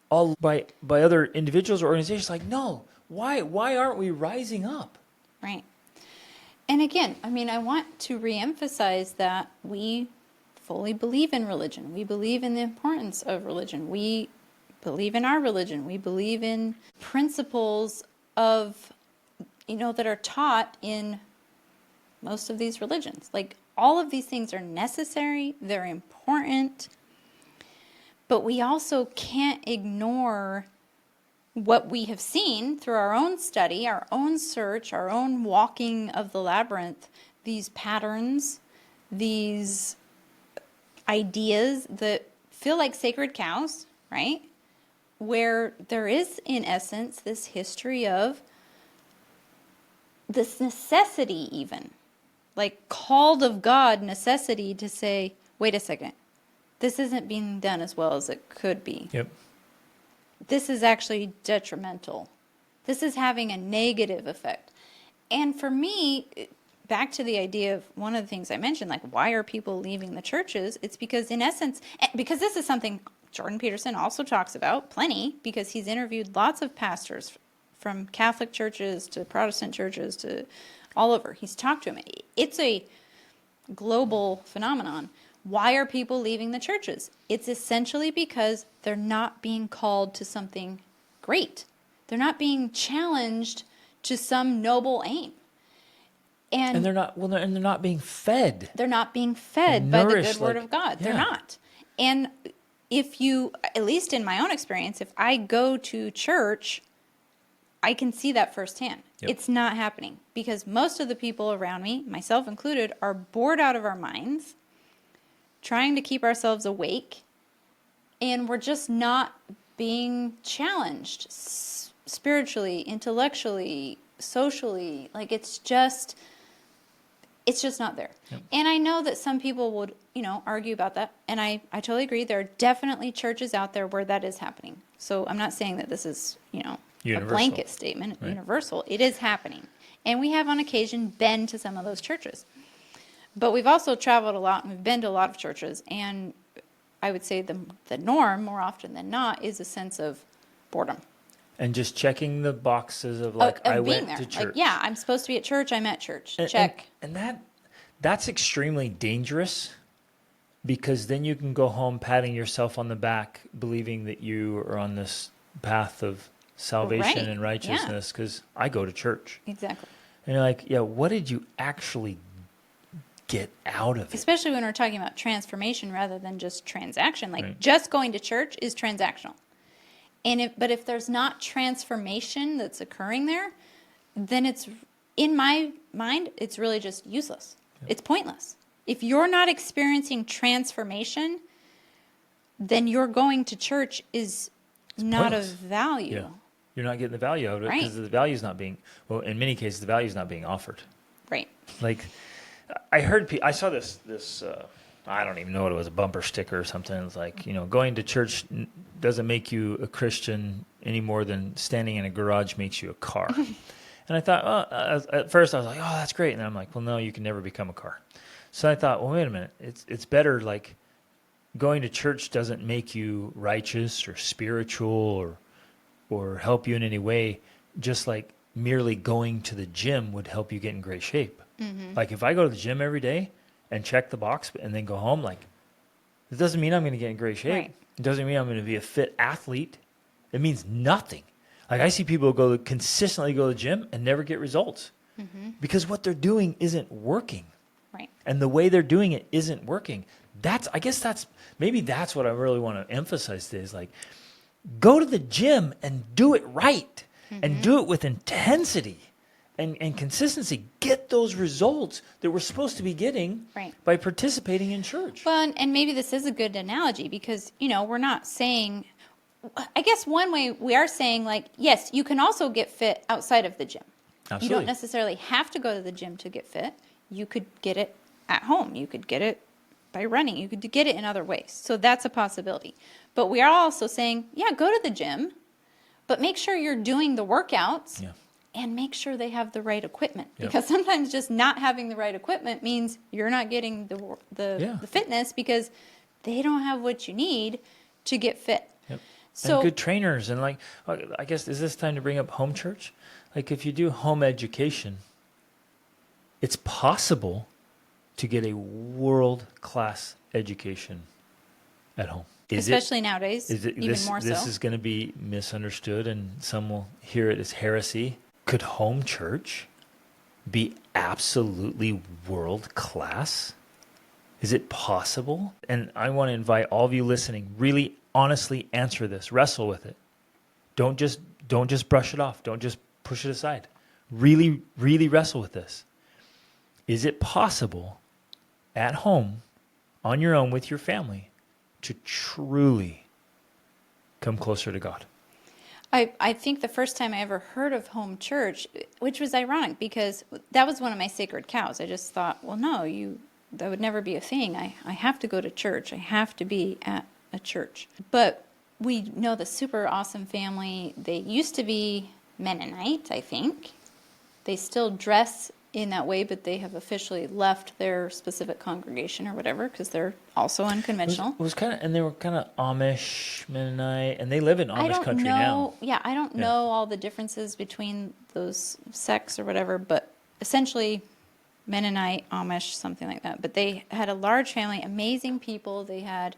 all by other individuals or organizations. Like, no, why aren't we rising up? Right. And again, I want to reemphasize that we fully believe in religion. We believe in the importance of religion. We believe in our religion. We believe in principles of, that are taught in most of these religions. Like, all of these things are necessary, they're important, but we also can't ignore what we have seen through our own study, our own search, our own walking of the labyrinth, these patterns, these ideas that feel like sacred cows, right? Where there is, in essence, this history of this necessity, even like called of God necessity, to say, wait a second, this isn't being done as well as it could be. Yep. This is actually detrimental. This is having a negative effect. And for me, back to the idea of one of the things I mentioned, like, why are people leaving the churches? It's because, in essence, because this is something Jordan Peterson also talks about plenty, because he's interviewed lots of pastors from Catholic churches to Protestant churches to all over. He's talked to them. It's a global phenomenon. Why are people leaving the churches? It's essentially because they're not being called to something great. They're not being challenged to some noble aim. And they're not being fed. They're not being fed by the good word of God. They're not. And if you, at least in my own experience, if I go to church, I can see that firsthand. Yep. It's not happening because most of the people around me, myself included, are bored out of our minds, trying to keep ourselves awake, and we're just not being challenged spiritually, intellectually, socially. Like, it's It's just not there. Yep. And I know that some people would, argue about that. And I totally agree. There are definitely churches out there where that is happening. So I'm not saying that this is, a Universal. blanket statement, Right. universal. It is happening. And we have on occasion been to some of those churches. But we've also traveled a lot and we've been to a lot of churches. And I would say the norm, more often than not, is a sense of boredom. And just checking the boxes of like, I being went there. to church. Like, yeah, I'm supposed to be at church. I'm at church. Check. And that's extremely dangerous, because then you can go home patting yourself on the back, believing that you are on this path of salvation Right. and righteousness, because I go to church. Exactly. And you're like, yeah, what did you actually get out of it? Especially when we're talking about transformation rather than just transaction. Like, Right. just going to church is transactional. But if there's not transformation that's occurring there, then it's, in my mind, it's really just useless. Yep. It's pointless. If you're not experiencing transformation, then your going to church is not pointless. of value. Yeah. You're not getting the value out of it, Right. because the value is not being, well, in many cases, the value is not being offered. Right. Like, I saw this I don't even know what it was, a bumper sticker or something. It was like, going to church doesn't make you a Christian any more than standing in a garage makes you a car. And I thought, well, at first I was like, oh, that's great. And I'm like, well, no, you can never become a car. So I thought, well, wait a minute. It's better, like, going to church doesn't make you righteous or spiritual or help you in any way, just like merely going to the gym would help you get in great shape. Mm-hmm. Like, if I go to the gym every day and check the box and then go home, like, it doesn't mean I'm going to get in great shape. Right. It doesn't mean I'm going to be a fit athlete. It means nothing. Like, I see people consistently go to the gym and never get results, because what they're doing isn't working. Right. And the way they're doing it isn't working. Maybe that's what I really want to emphasize today, is like, go to the gym and do it right, and do it with intensity and consistency. Get those results that we're supposed to be getting Right. by participating in church. Well, and maybe this is a good analogy because, we're not saying, I guess one way we are saying, like, yes, you can also get fit outside of the gym. Absolutely. You don't necessarily have to go to the gym to get fit. You could get it at home. You could get it by running. You could get it in other ways. So that's a possibility. But we are also saying, yeah, go to the gym, but make sure you're doing the workouts. Yeah. And make sure they have the right equipment, Yep. because sometimes just not having the right equipment means you're not getting the fitness, because they don't have what you need to get fit. Yep. So And good trainers. And, like, I guess, is this time to bring up home church? Like, if you do home education, it's possible to get a world-class education at home. especially nowadays, even more so. This is going to be misunderstood, and some will hear it as heresy. Could home church be absolutely world-class? Is it possible? And I want to invite all of you listening, really honestly answer this. Wrestle with it. Don't just brush it off. Don't just push it aside. Really, really wrestle with this. Is it possible at home, on your own with your family, to truly come closer to God? I think the first time I ever heard of home church, which was ironic because that was one of my sacred cows. I just thought, well, no, that would never be a thing. I have to go to church. I have to be at a church. But we know the super awesome family. They used to be Mennonite, I think. They still dress in that way, but they have officially left their specific congregation or whatever because they're also unconventional. It was kind of, and they were kind of Amish, Mennonite, and they live in Amish country now. Yeah, I don't know all the differences between those sects or whatever, but essentially Mennonite, Amish, something like that. But they had a large family, amazing people. They had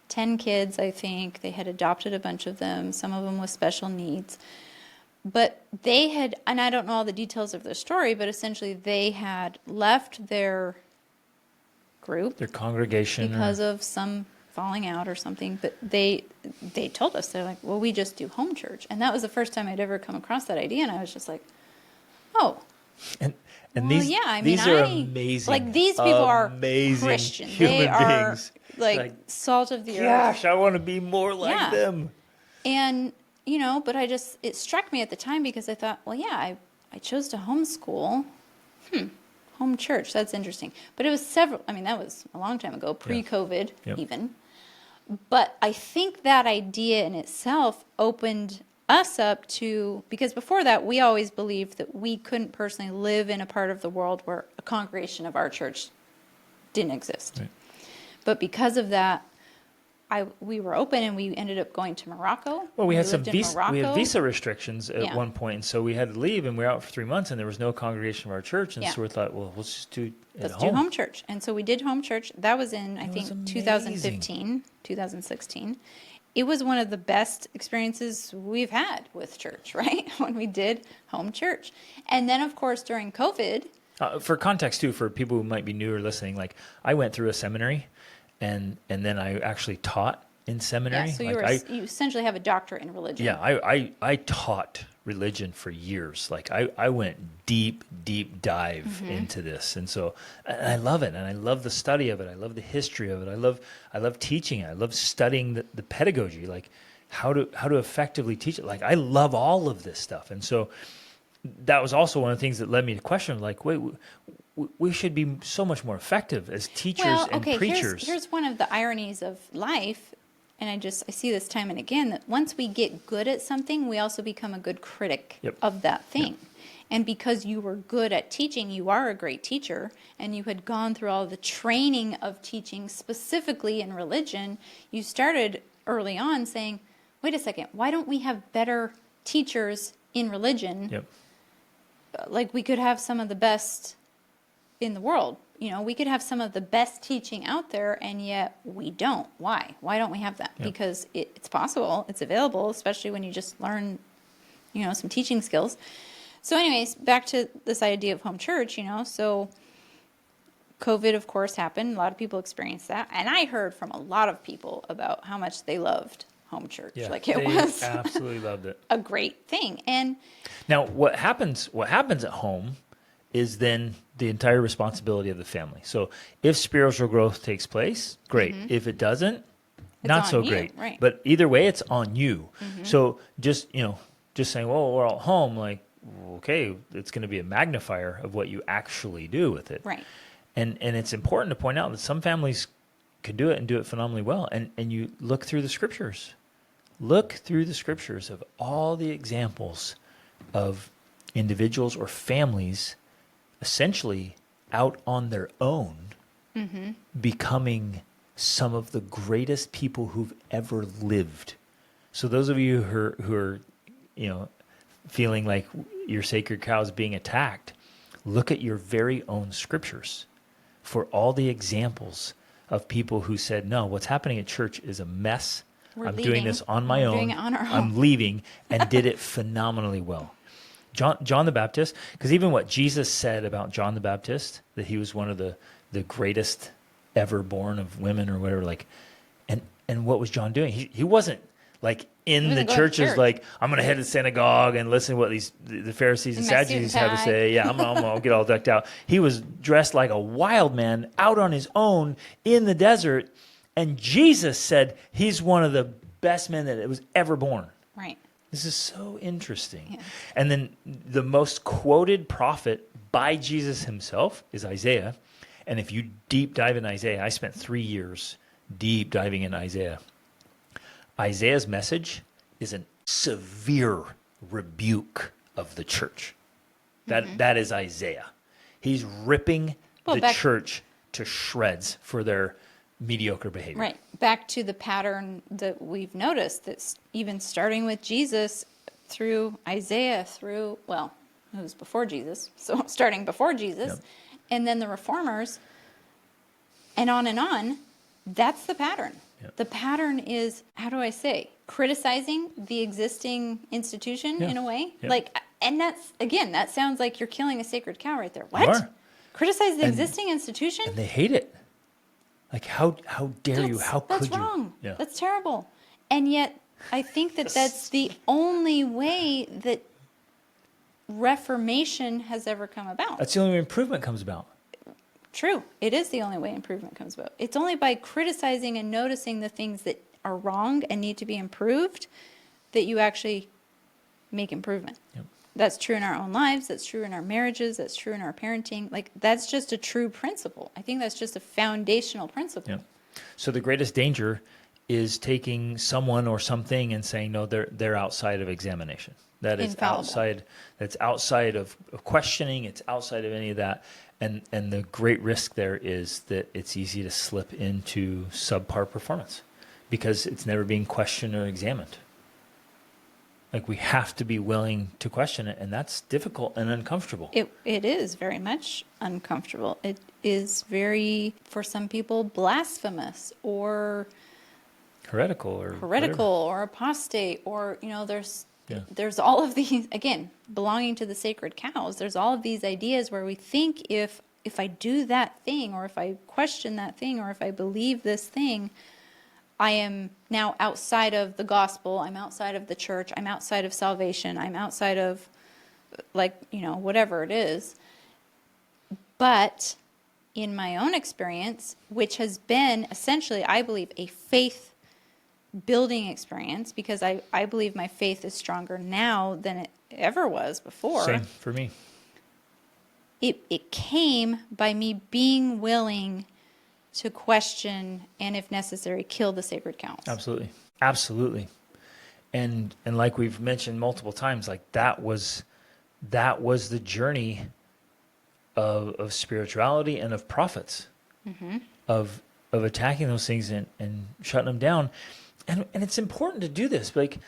10 kids, I think. They had adopted a bunch of them, some of them with special needs. But they had, and I don't know all the details of their story, but essentially they had left their group, Their congregation. because of some falling out or something. But they told us, they're like, well, we just do home church. And that was the first time I'd ever come across that idea. And I was just like, oh. And Well, these, yeah, I mean, these are amazing. like, these people are amazing Christian. human They are beings. like salt of the earth. Gosh, I want to be more like Yeah. them. And, but it struck me at the time because I thought, well, yeah, I chose to homeschool. Home church, that's interesting. But it was that was a long time ago, pre-COVID Yep. even. But I think that idea in itself opened us up to, because before that, we always believed that we couldn't personally live in a part of the world where a congregation of our church didn't exist. Right. But because of that, we were open, and we ended up going to Morocco. Well, we had some lived in visa, we had Morocco. visa restrictions at Yeah. one point, and so we had to leave, and we were out for 3 months, and there was no congregation of our church, and Yeah. so we thought, well, let's just do it Let's at do home church. And so we did home church. That was in, I It think, was 2015, 2016. It was one of the best experiences we've had with church, right? When we did home church. And then, of course, during COVID, For context, too, for people who might be newer listening, like I went through a seminary, and then I actually taught in seminary. so Like, you essentially have a doctorate in religion. Yeah, I taught religion for years. Like I went deep dive Mm-hmm. into this, and so and I love it, and I love the study of it. I love the history of it. I love teaching it. I love studying the pedagogy, like how to effectively teach it. Like I love all of this stuff, and so that was also one of the things that led me to question, like, wait, we should be so much more effective as teachers and preachers. Here's one of the ironies of life. And I see this time and again, that once we get good at something, we also become a good critic Yep. of that thing. And because you were good at teaching, you are a great teacher, and you had gone through all the training of teaching specifically in religion, you started early on saying, wait a second, why don't we have better teachers in religion? Yep. Like we could have some of the best in the world. We could have some of the best teaching out there, and yet we don't. Why? Why don't we have that? Yep. Because it's possible, it's available, especially when you just learn, some teaching skills. So anyways, back to this idea of home church, so COVID, of course, happened. A lot of people experienced that. And I heard from a lot of people about how much they loved home church. Yeah, Like it they was absolutely loved it. a great thing. And Now, what happens at home is then the entire responsibility of the family. So if spiritual growth takes place, great. If it doesn't, not on so you, great. right. But either way, it's on you. So just saying, well, we're all at home, like, okay, it's going to be a magnifier of what you actually do with it. right. And it's important to point out that some families can do it and do it phenomenally well. And you look through the scriptures. Look through the scriptures of all the examples of individuals or families essentially out on their own, becoming some of the greatest people who've ever lived. So those of you who are feeling like your sacred cow is being attacked, look at your very own scriptures for all the examples of people who said, no, what's happening at church is a mess. We're I'm leaving. doing this on my We're own. doing it on our I'm own." leaving, and did it phenomenally well. John the Baptist, because even what Jesus said about John the Baptist, that he was one of the greatest ever born of women or whatever, like, and what was John doing? He wasn't like in He the wasn't going to churches church. like, I'm going to head to the synagogue and listen to what the Pharisees and In my suit Sadducees and have to tie. say. Yeah, I'm gonna get all decked out. He was dressed like a wild man out on his own in the desert, and Jesus said he's one of the best men that was ever born. Right. This is so interesting. Yeah. And then the most quoted prophet by Jesus himself is Isaiah. And if you deep dive in Isaiah, I spent 3 years deep diving in Isaiah. Isaiah's message is a severe rebuke of the church. That is Isaiah. He's ripping the church to shreds for their mediocre behavior. Right. Back to the pattern that we've noticed, that's even starting with Jesus through Isaiah, it was before Jesus, so starting before Jesus, Yep. and then the reformers, and on, that's the pattern. Yep. The pattern is, criticizing the existing institution Yeah. in a way. Yep. And that sounds like you're killing a sacred cow right there. You What? are. Criticize the existing institution? And they hate it. Like, how dare you? How could That's you? wrong. Yeah. That's terrible. And yet, I think that's the only way that reformation has ever come about. That's the only way improvement comes about. True. It is the only way improvement comes about. It's only by criticizing and noticing the things that are wrong and need to be improved that you actually make improvement. Yep. That's true in our own lives. That's true in our marriages. That's true in our parenting. Like, that's just a true principle. I think that's just a foundational principle. Yeah. So the greatest danger is taking someone or something and saying, no, they're outside of examination. That is Infallible. outside. That's outside of questioning. It's outside of any of that. And the great risk there is that it's easy to slip into subpar performance because it's never being questioned or examined. Like, we have to be willing to question it, and that's difficult and uncomfortable. It is very much uncomfortable. It is very, for some people, blasphemous or heretical whatever. or apostate, or, you know, Yeah. there's all of these, again, belonging to the sacred cows. There's all of these ideas where we think if I do that thing, or if I question that thing, or if I believe this thing, I am now outside of the gospel. I'm outside of the church. I'm outside of salvation. I'm outside of, like, you know, whatever it is. But in my own experience, which has been essentially, I believe, a faith building experience, because I believe my faith is stronger now than it ever was before. Same for me. It came by me being willing to question and, if necessary, kill the sacred cows. Absolutely. And like we've mentioned multiple times, like that was the journey of spirituality and of prophets, of attacking those things and shutting them down. And it's important to do this. Like,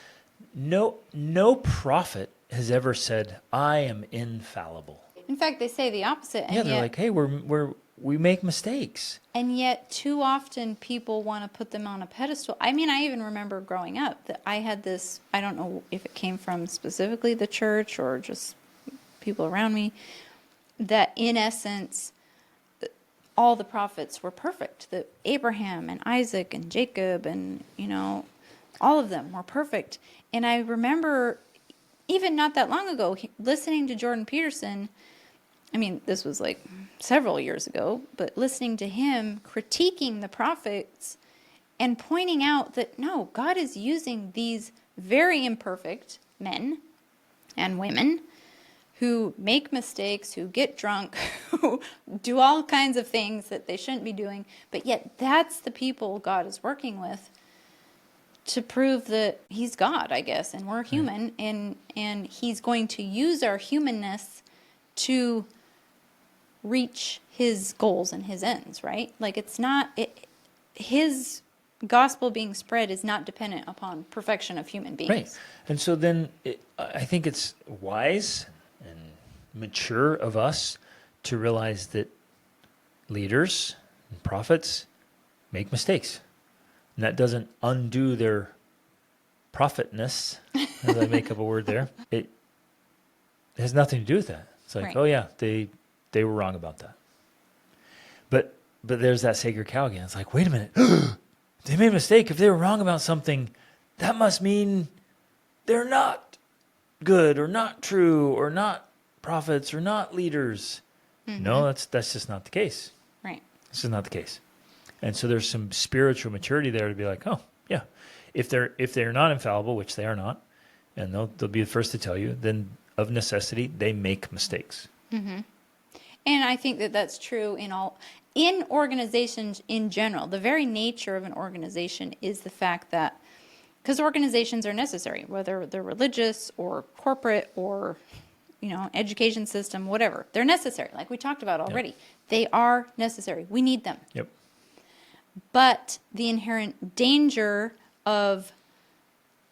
no prophet has ever said, I am infallible. In fact, they say the opposite. And Yeah, they're yet, like, hey, we make mistakes. And yet, too often, people want to put them on a pedestal. I mean, I even remember growing up that I had this, I don't know if it came from specifically the church or just people around me, that in essence, all the prophets were perfect. That Abraham and Isaac and Jacob and, you know, all of them were perfect. And I remember, even not that long ago, listening to Jordan Peterson. I mean, this was like several years ago, but listening to him critiquing the prophets and pointing out that, no, God is using these very imperfect men and women who make mistakes, who get drunk, who do all kinds of things that they shouldn't be doing, but yet that's the people God is working with to prove that he's God, I guess, and we're human, and he's going to use our humanness to reach his goals and his ends, right? Like, it's not, his gospel being spread is not dependent upon perfection of human beings. Right. And so then I think it's wise and mature of us to realize that leaders and prophets make mistakes. And that doesn't undo their prophetness, as I make up a word there. It has nothing to do with that. It's like, Right. oh yeah, they were wrong about that. But there's that sacred cow again. It's like, wait a minute. They made a mistake. If they were wrong about something, that must mean they're not good or not true or not prophets or not leaders. No, that's just not the case. Right. This is not the case. And so there's some spiritual maturity there to be like, oh, yeah, if they're not infallible, which they are not, and they'll be the first to tell you, then of necessity, they make mistakes. And I think that that's true in organizations in general. The very nature of an organization is the fact that, because organizations are necessary, whether they're religious or corporate or, you know, education system, whatever, they're necessary. Like we talked about already, they are necessary. We need them. Yep. But the inherent danger of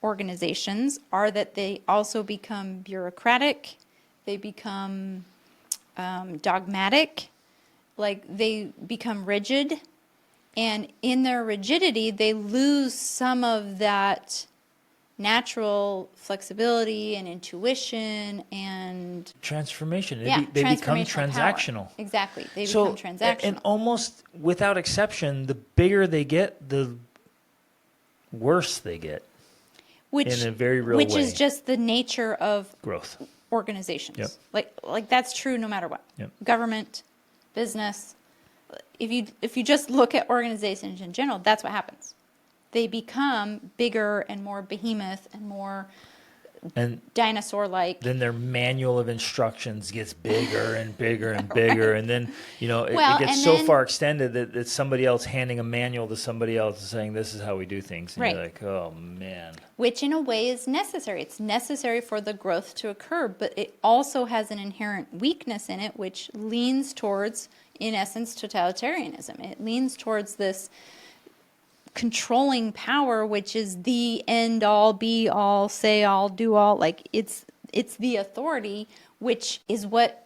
organizations are that they also become bureaucratic. They become dogmatic, like they become rigid, and in their rigidity they lose some of that natural flexibility and intuition and Transformation. They become transformational transactional. power. Exactly, they So, become transactional. and almost without exception, the bigger they get, the worse they get. In a very real which way. is just the nature of Growth. organizations. Yep. Like that's true no matter what. Yep. Government, business. If you just look at organizations in general, that's what happens. They become bigger and more behemoth and more And dinosaur-like. then their manual of instructions gets bigger and bigger and bigger. Right. And then, it Well, gets and so then- far extended that it's somebody else handing a manual to somebody else and saying, this is how we do things. And Right. you're like, oh, man. Which in a way is necessary. It's necessary for the growth to occur, but it also has an inherent weakness in it, which leans towards, in essence, totalitarianism. It leans towards this controlling power, which is the end all, be all, say all, do all. Like it's the authority, which is what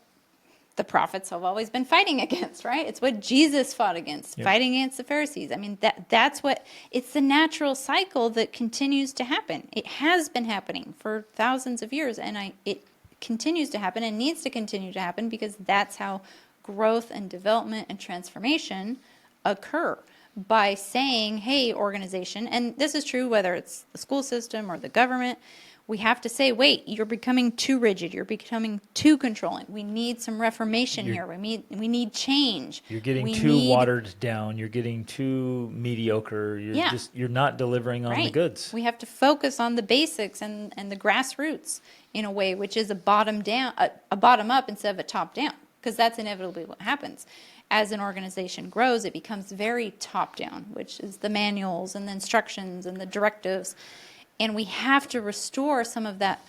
the prophets have always been fighting against, right? It's what Jesus fought against, Yep. fighting against the Pharisees. I mean, that's what, it's the natural cycle that continues to happen. It has been happening for thousands of years, and it continues to happen and needs to continue to happen because that's how growth and development and transformation occur. By saying, hey, organization, and this is true whether it's the school system or the government, we have to say, wait, you're becoming too rigid, you're becoming too controlling. We need some reformation here. We need change. You're getting We too need- watered down. You're getting too mediocre. You're not delivering on the Right. goods. We have to focus on the basics and the grassroots in a way, which is a bottom down, a bottom up instead of a top down, because that's inevitably what happens. As an organization grows, it becomes very top down, which is the manuals and the instructions and the directives. And we have to restore some of that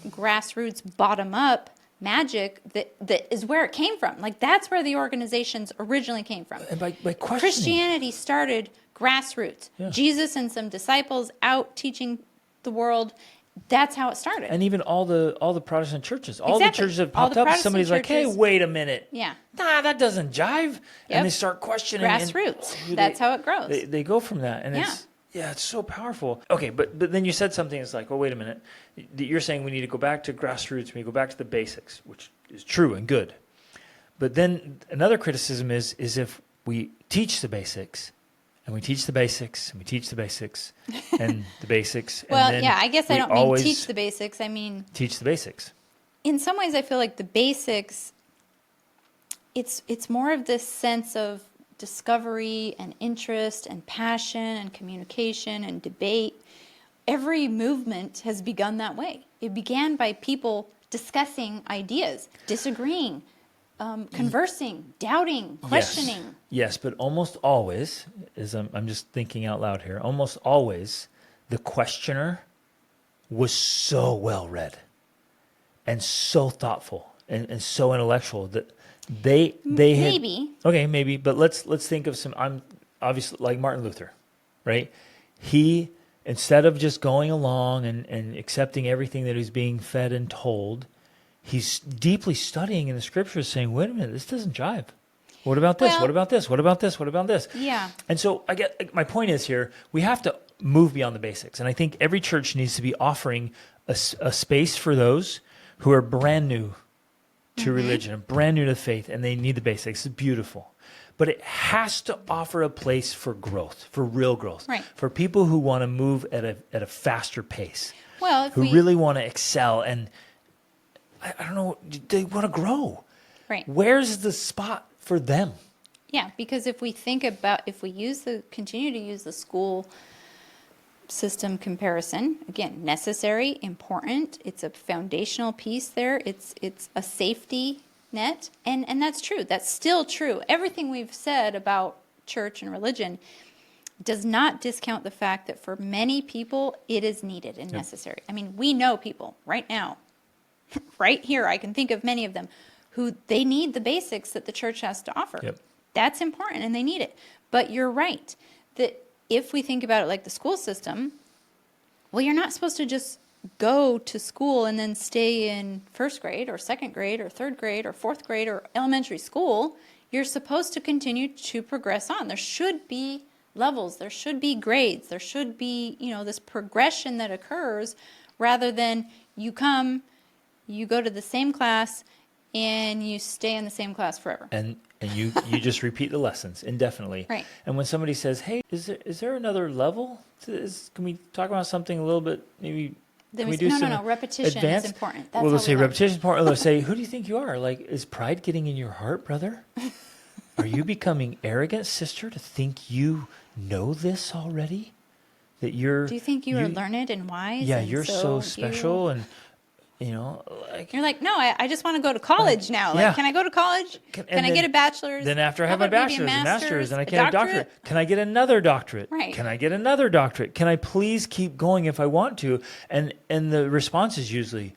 grassroots bottom up magic that is where it came from. Like that's where the organizations originally came from. And by questioning. Christianity started grassroots. Yeah. Jesus and some disciples out teaching the world. That's how it started. And even all the Protestant churches, all the Exactly. churches have All popped the up. Protestant Somebody's like, hey, churches- wait a minute. Yeah. Nah, that doesn't jive. Yep. And they start questioning. and Grassroots. That's how it grows. They go from that. And it's so powerful. Okay, but then you said something that's like, oh, wait a minute. You're saying we need to go back to grassroots. We go back to the basics, which is true and good. But then another criticism is if we teach the basics, and we teach the basics, and we teach the basics, and the basics. Well, and then yeah, I guess I we don't mean always teach the basics. I mean, teach the basics. in some ways, I feel like the basics, it's more of this sense of discovery and interest and passion and communication and debate. Every movement has begun that way. It began by people discussing ideas, disagreeing, conversing, doubting, questioning. Yes, but almost always, I'm just thinking out loud here, almost always the questioner was so well read and so thoughtful and so intellectual that they Maybe. had, okay, maybe, but let's think of I'm obviously like Martin Luther, right? He, instead of just going along and accepting everything that he's being fed and told, he's deeply studying in the scriptures saying, wait a minute, this doesn't jive. What about this? Well- What about this? What about this? What about this? Yeah. And so my point is here, we have to move beyond the basics. And I think every church needs to be offering a space for those who are brand new to religion, and brand new to faith, and they need the basics. It's beautiful. But it has to offer a place for growth, for real growth, Right. for people who want to move at a faster pace, Well, if who we really want to excel. And I don't know, they want to grow. right. Where's the spot for them? Yeah, because if we think about, if we continue to use the school system comparison, again, necessary, important, it's a foundational piece there, it's a safety net, and that's true, that's still true. Everything we've said about church and religion does not discount the fact that for many people, it is needed and necessary. I mean, we know people right now, right here, I can think of many of them, who they need the basics that the church has to offer. Yep. That's important and they need it. But you're right that if we think about it like the school system, well, you're not supposed to just go to school and then stay in first grade or second grade or third grade or fourth grade or elementary school. You're supposed to continue to progress on. There should be levels, there should be grades, there should be, this progression that occurs rather than you come, you go to the same class and you stay in the same class forever. And you just repeat the lessons indefinitely. Right. And when somebody says, "Hey, is there another level to this? Can we talk about something a little bit? Maybe Then can we do some repetition advanced?" is important. That's Well, how they'll we say learn. repetition is important. They'll say, "Who do you think you are? Like, is pride getting in your heart, brother? Are you becoming arrogant, sister, to think you know this already? that you're. Do you think you are learned and wise? Yeah, and you're so special, and like you're like, no, I just want to go to college now. Like, yeah. can I go to college? Can I get a bachelor's? Then after I have How my about maybe bachelor's and master's, and I a get a doctorate, can I get another doctorate? Right. Can I get another doctorate? Can I please keep going if I want to? And the response is usually,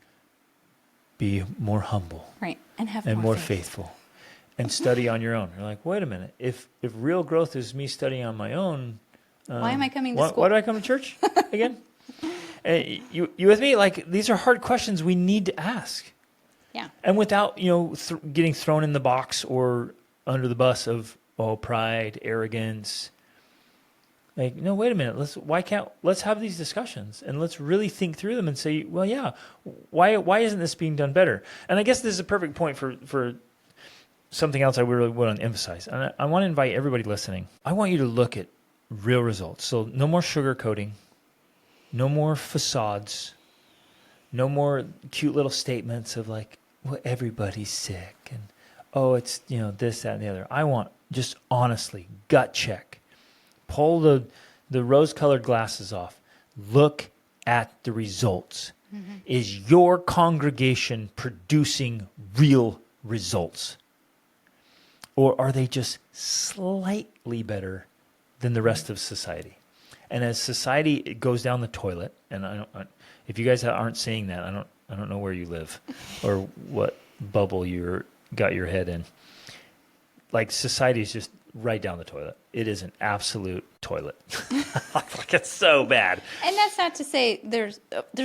be more humble, right, and have and more faith. faithful, and study on your own. You're like, wait a minute, if real growth is me studying on my own, why am I coming to school? Why do I come to church again? You with me? Like, these are hard questions we need to ask. Yeah. And without, getting thrown in the box or under the bus of, pride, arrogance. Like, no, wait a minute. Let's have these discussions and let's really think through them and say, well, yeah, why isn't this being done better? And I guess this is a perfect point for something else I really want to emphasize. And I want to invite everybody listening. I want you to look at real results. So no more sugarcoating, no more facades, no more cute little statements of like, well, everybody's sick and, it's, this, that, and the other. I want just honestly, gut check. Pull the rose-colored glasses off. Look at the results. Mm-hmm. Is your congregation producing real results? Or are they just slightly better than the rest of society? And as society goes down the toilet, and if you guys aren't seeing that, I don't know where you live or what bubble you're got your head in. Like, society is just right down the toilet. It is an absolute toilet. Like, it's so bad. And that's not to say there's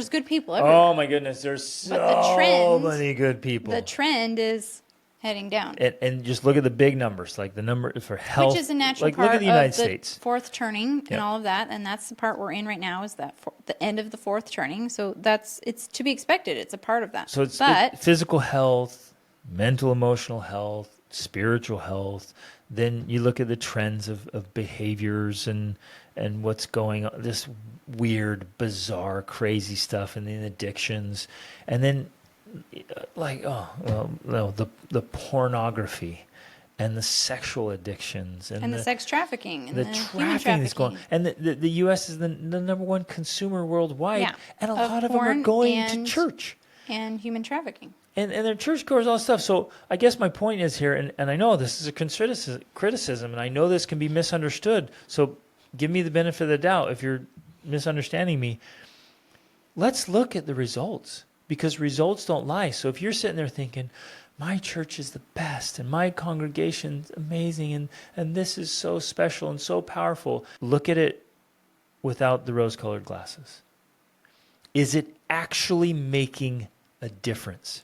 good people everywhere. Oh my goodness, there's so many good people. The trend is heading down. And just look at the big numbers, like the number for health. Which is a natural part look at the United of the States. fourth turning and all of that. And that's the part we're in right now, is that the end of the fourth turning. So it's to be expected. It's a part of that. So it's but physical health, mental, emotional health, spiritual health. Then you look at the trends of behaviors and what's going on, this weird, bizarre, crazy stuff, and then addictions. And then the pornography and the sexual addictions and the sex trafficking and the human trafficking that's going on. trafficking. And the U.S. is the number one consumer worldwide, Yeah, and a lot of them are going to church. And human trafficking. And they're churchgoers, all that stuff. So I guess my point is here, and I know this is a criticism, and I know this can be misunderstood. So give me the benefit of the doubt if you're misunderstanding me. Let's look at the results, because results don't lie. So if you're sitting there thinking, my church is the best, and my congregation's amazing, and this is so special and so powerful, look at it without the rose-colored glasses. Is it actually making a difference?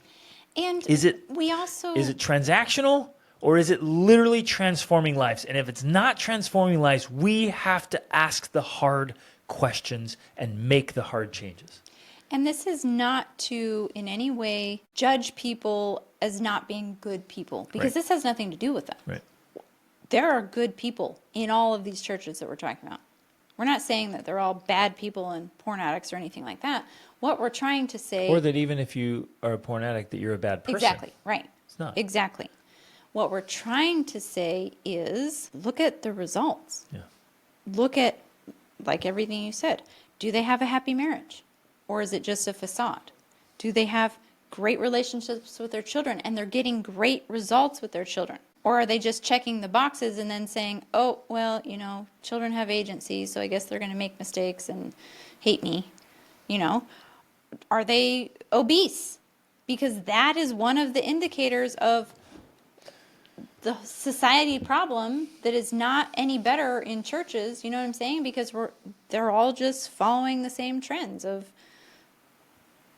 And is it transactional, or is it literally transforming lives? And if it's not transforming lives, we have to ask the hard questions and make the hard changes. And this is not to in any way judge people as not being good people, because this has nothing to do with that. Right. There are good people in all of these churches that we're talking about. We're not saying that they're all bad people and porn addicts or anything like that. What we're trying to say... Or that even if you are a porn addict, that you're a bad person. Exactly, right. It's not. Exactly. What we're trying to say is, look at the results. Yeah. Look at, like everything you said, do they have a happy marriage? Or is it just a facade? Do they have great relationships with their children and they're getting great results with their children? Or are they just checking the boxes and then saying, oh, well, children have agency, so I guess they're going to make mistakes and hate me, Are they obese? Because that is one of the indicators of the society problem that is not any better in churches, you know what I'm saying? Because they're all just following the same trends of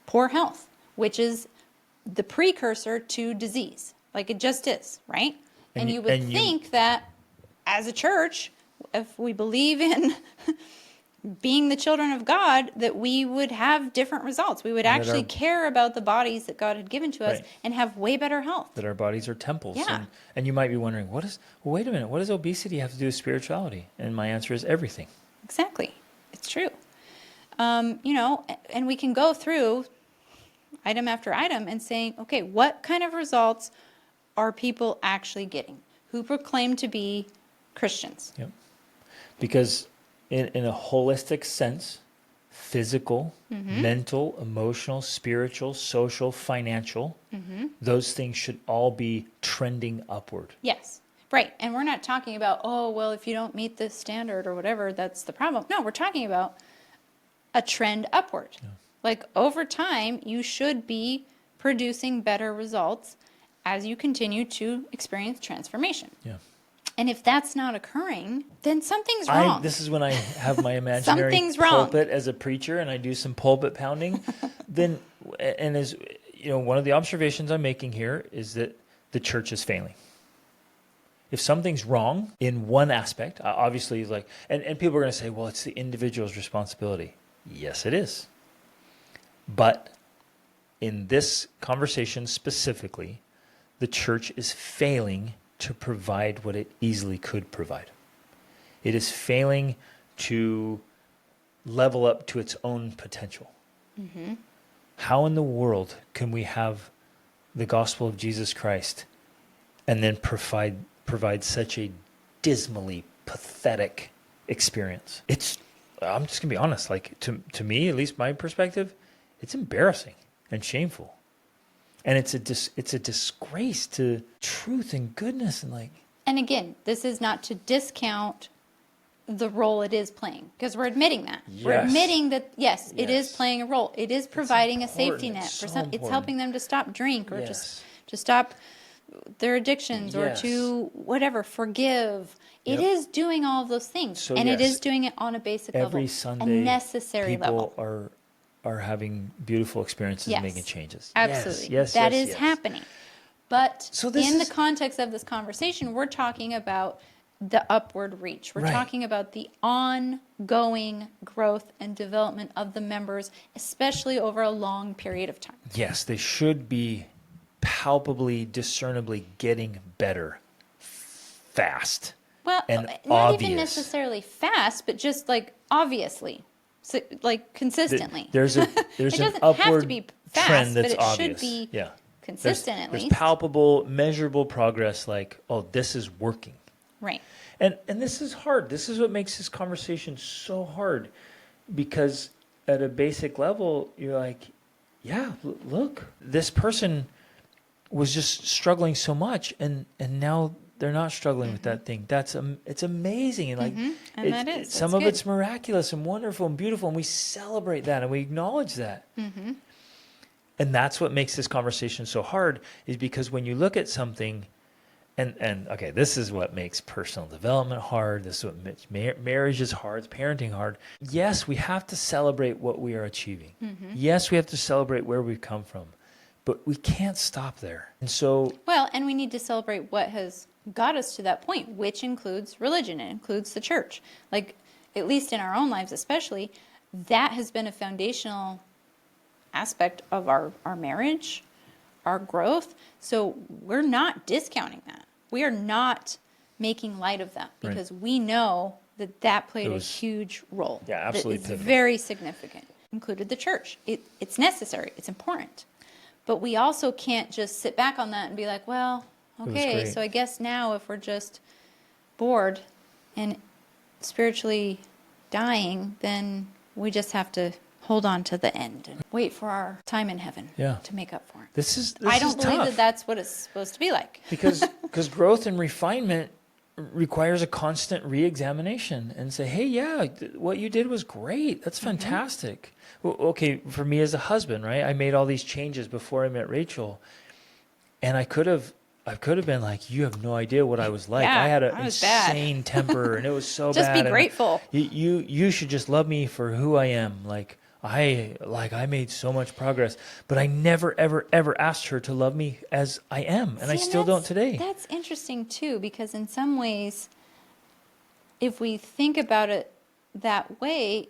poor health, which is the precursor to disease. Like, it just is, right? And you would think that as a church, if we believe in being the children of God, that we would have different results. We would actually care about the bodies that God had given to us and have way better health. That our bodies are temples. Yeah. And you might be wondering, wait a minute, what does obesity have to do with spirituality? And my answer is everything. Exactly. It's true. And we can go through item after item and saying, okay, what kind of results are people actually getting who proclaim to be Christians? Yep. Because in a holistic sense, physical, mental, emotional, spiritual, social, financial, those things should all be trending upward. Yes. Right. And we're not talking about, oh, well, if you don't meet this standard or whatever, that's the problem. No, we're talking about a trend upward. Yeah. Like over time, you should be producing better results as you continue to experience transformation. Yeah. And if that's not occurring, then something's wrong. This is when I have my imaginary Something's wrong. pulpit as a preacher and I do some pulpit pounding. Then, and as you know, one of the observations I'm making here is that the church is failing. If something's wrong in one aspect, obviously, like, and people are going to say, well, it's the individual's responsibility. Yes, it is. But in this conversation specifically, the church is failing to provide what it easily could provide. It is failing to level up to its own potential. Mm-hmm. How in the world can we have the gospel of Jesus Christ and then provide such a dismally pathetic experience? I'm just gonna be honest, like to me, at least my perspective, it's embarrassing and shameful. And it's a disgrace to truth and goodness and like. And again, this is not to discount the role it is playing, because we're admitting that. Yes. We're admitting that, yes, it is playing a role. It is providing a safety net It's for so some. It's helping them to stop drink or Yes. to stop their addictions or Yes. to whatever, forgive. It Yep. is doing all of those things. So and it yes, is doing it on a basic every level, Sunday a necessary people level. are having beautiful experiences Yes. and making changes. Absolutely. Yes, that yes, is yes. happening. But So this in is- the context of this conversation, we're talking about the upward reach. We're Right. talking about the ongoing growth and development of the members, especially over a long period of time. Yes, they should be palpably, discernibly getting better fast. Well, And not obvious. even necessarily fast, but just like obviously, so, like consistently. There's It an doesn't have upward to be fast, trend that's but it obvious. should be yeah. consistent at There's least. palpable, measurable progress like, oh, this is working. Right. And this is hard. This is what makes this conversation so hard, because at a basic level, you're like, yeah, look, this person was just struggling so much, and now they're not struggling with that thing. It's amazing, and like, And that is. some That's of good. it's miraculous and wonderful and beautiful, and we celebrate that and we acknowledge that. And that's what makes this conversation so hard, is because when you look at something. And okay, this is what makes personal development hard. This is what makes marriage is hard, it's parenting hard. Yes, we have to celebrate what we are achieving. Yes, we have to celebrate where we've come from. But we can't stop there. And so... Well, and we need to celebrate what has got us to that point, which includes religion. It includes the church. Like, at least in our own lives especially, that has been a foundational aspect of our marriage, our growth. So we're not discounting that. We are not making light of that, because we know that played a huge role. Yeah, absolutely It's pivotal. very significant. Included the church. It's necessary. It's important. But we also can't just sit back on that and be like, well, okay, great. so I guess now if we're just bored and spiritually dying, then we just have to hold on to the end and wait for our time in heaven to make up for it. This is I don't believe tough. that that's what it's supposed to be like. because growth and refinement requires a constant re-examination and say, hey, yeah, what you did was great. That's fantastic. Well, okay, for me as a husband, right? I made all these changes before I met Rachel, and I could have been like, you have no idea what I was like. Yeah, I had an I was bad. insane temper, and it was so Just bad. be and grateful. You should just love me for who I am. I made so much progress, but I never, ever, ever asked her to love me as I am, and I still don't today. That's interesting too, because in some ways, if we think about it that way,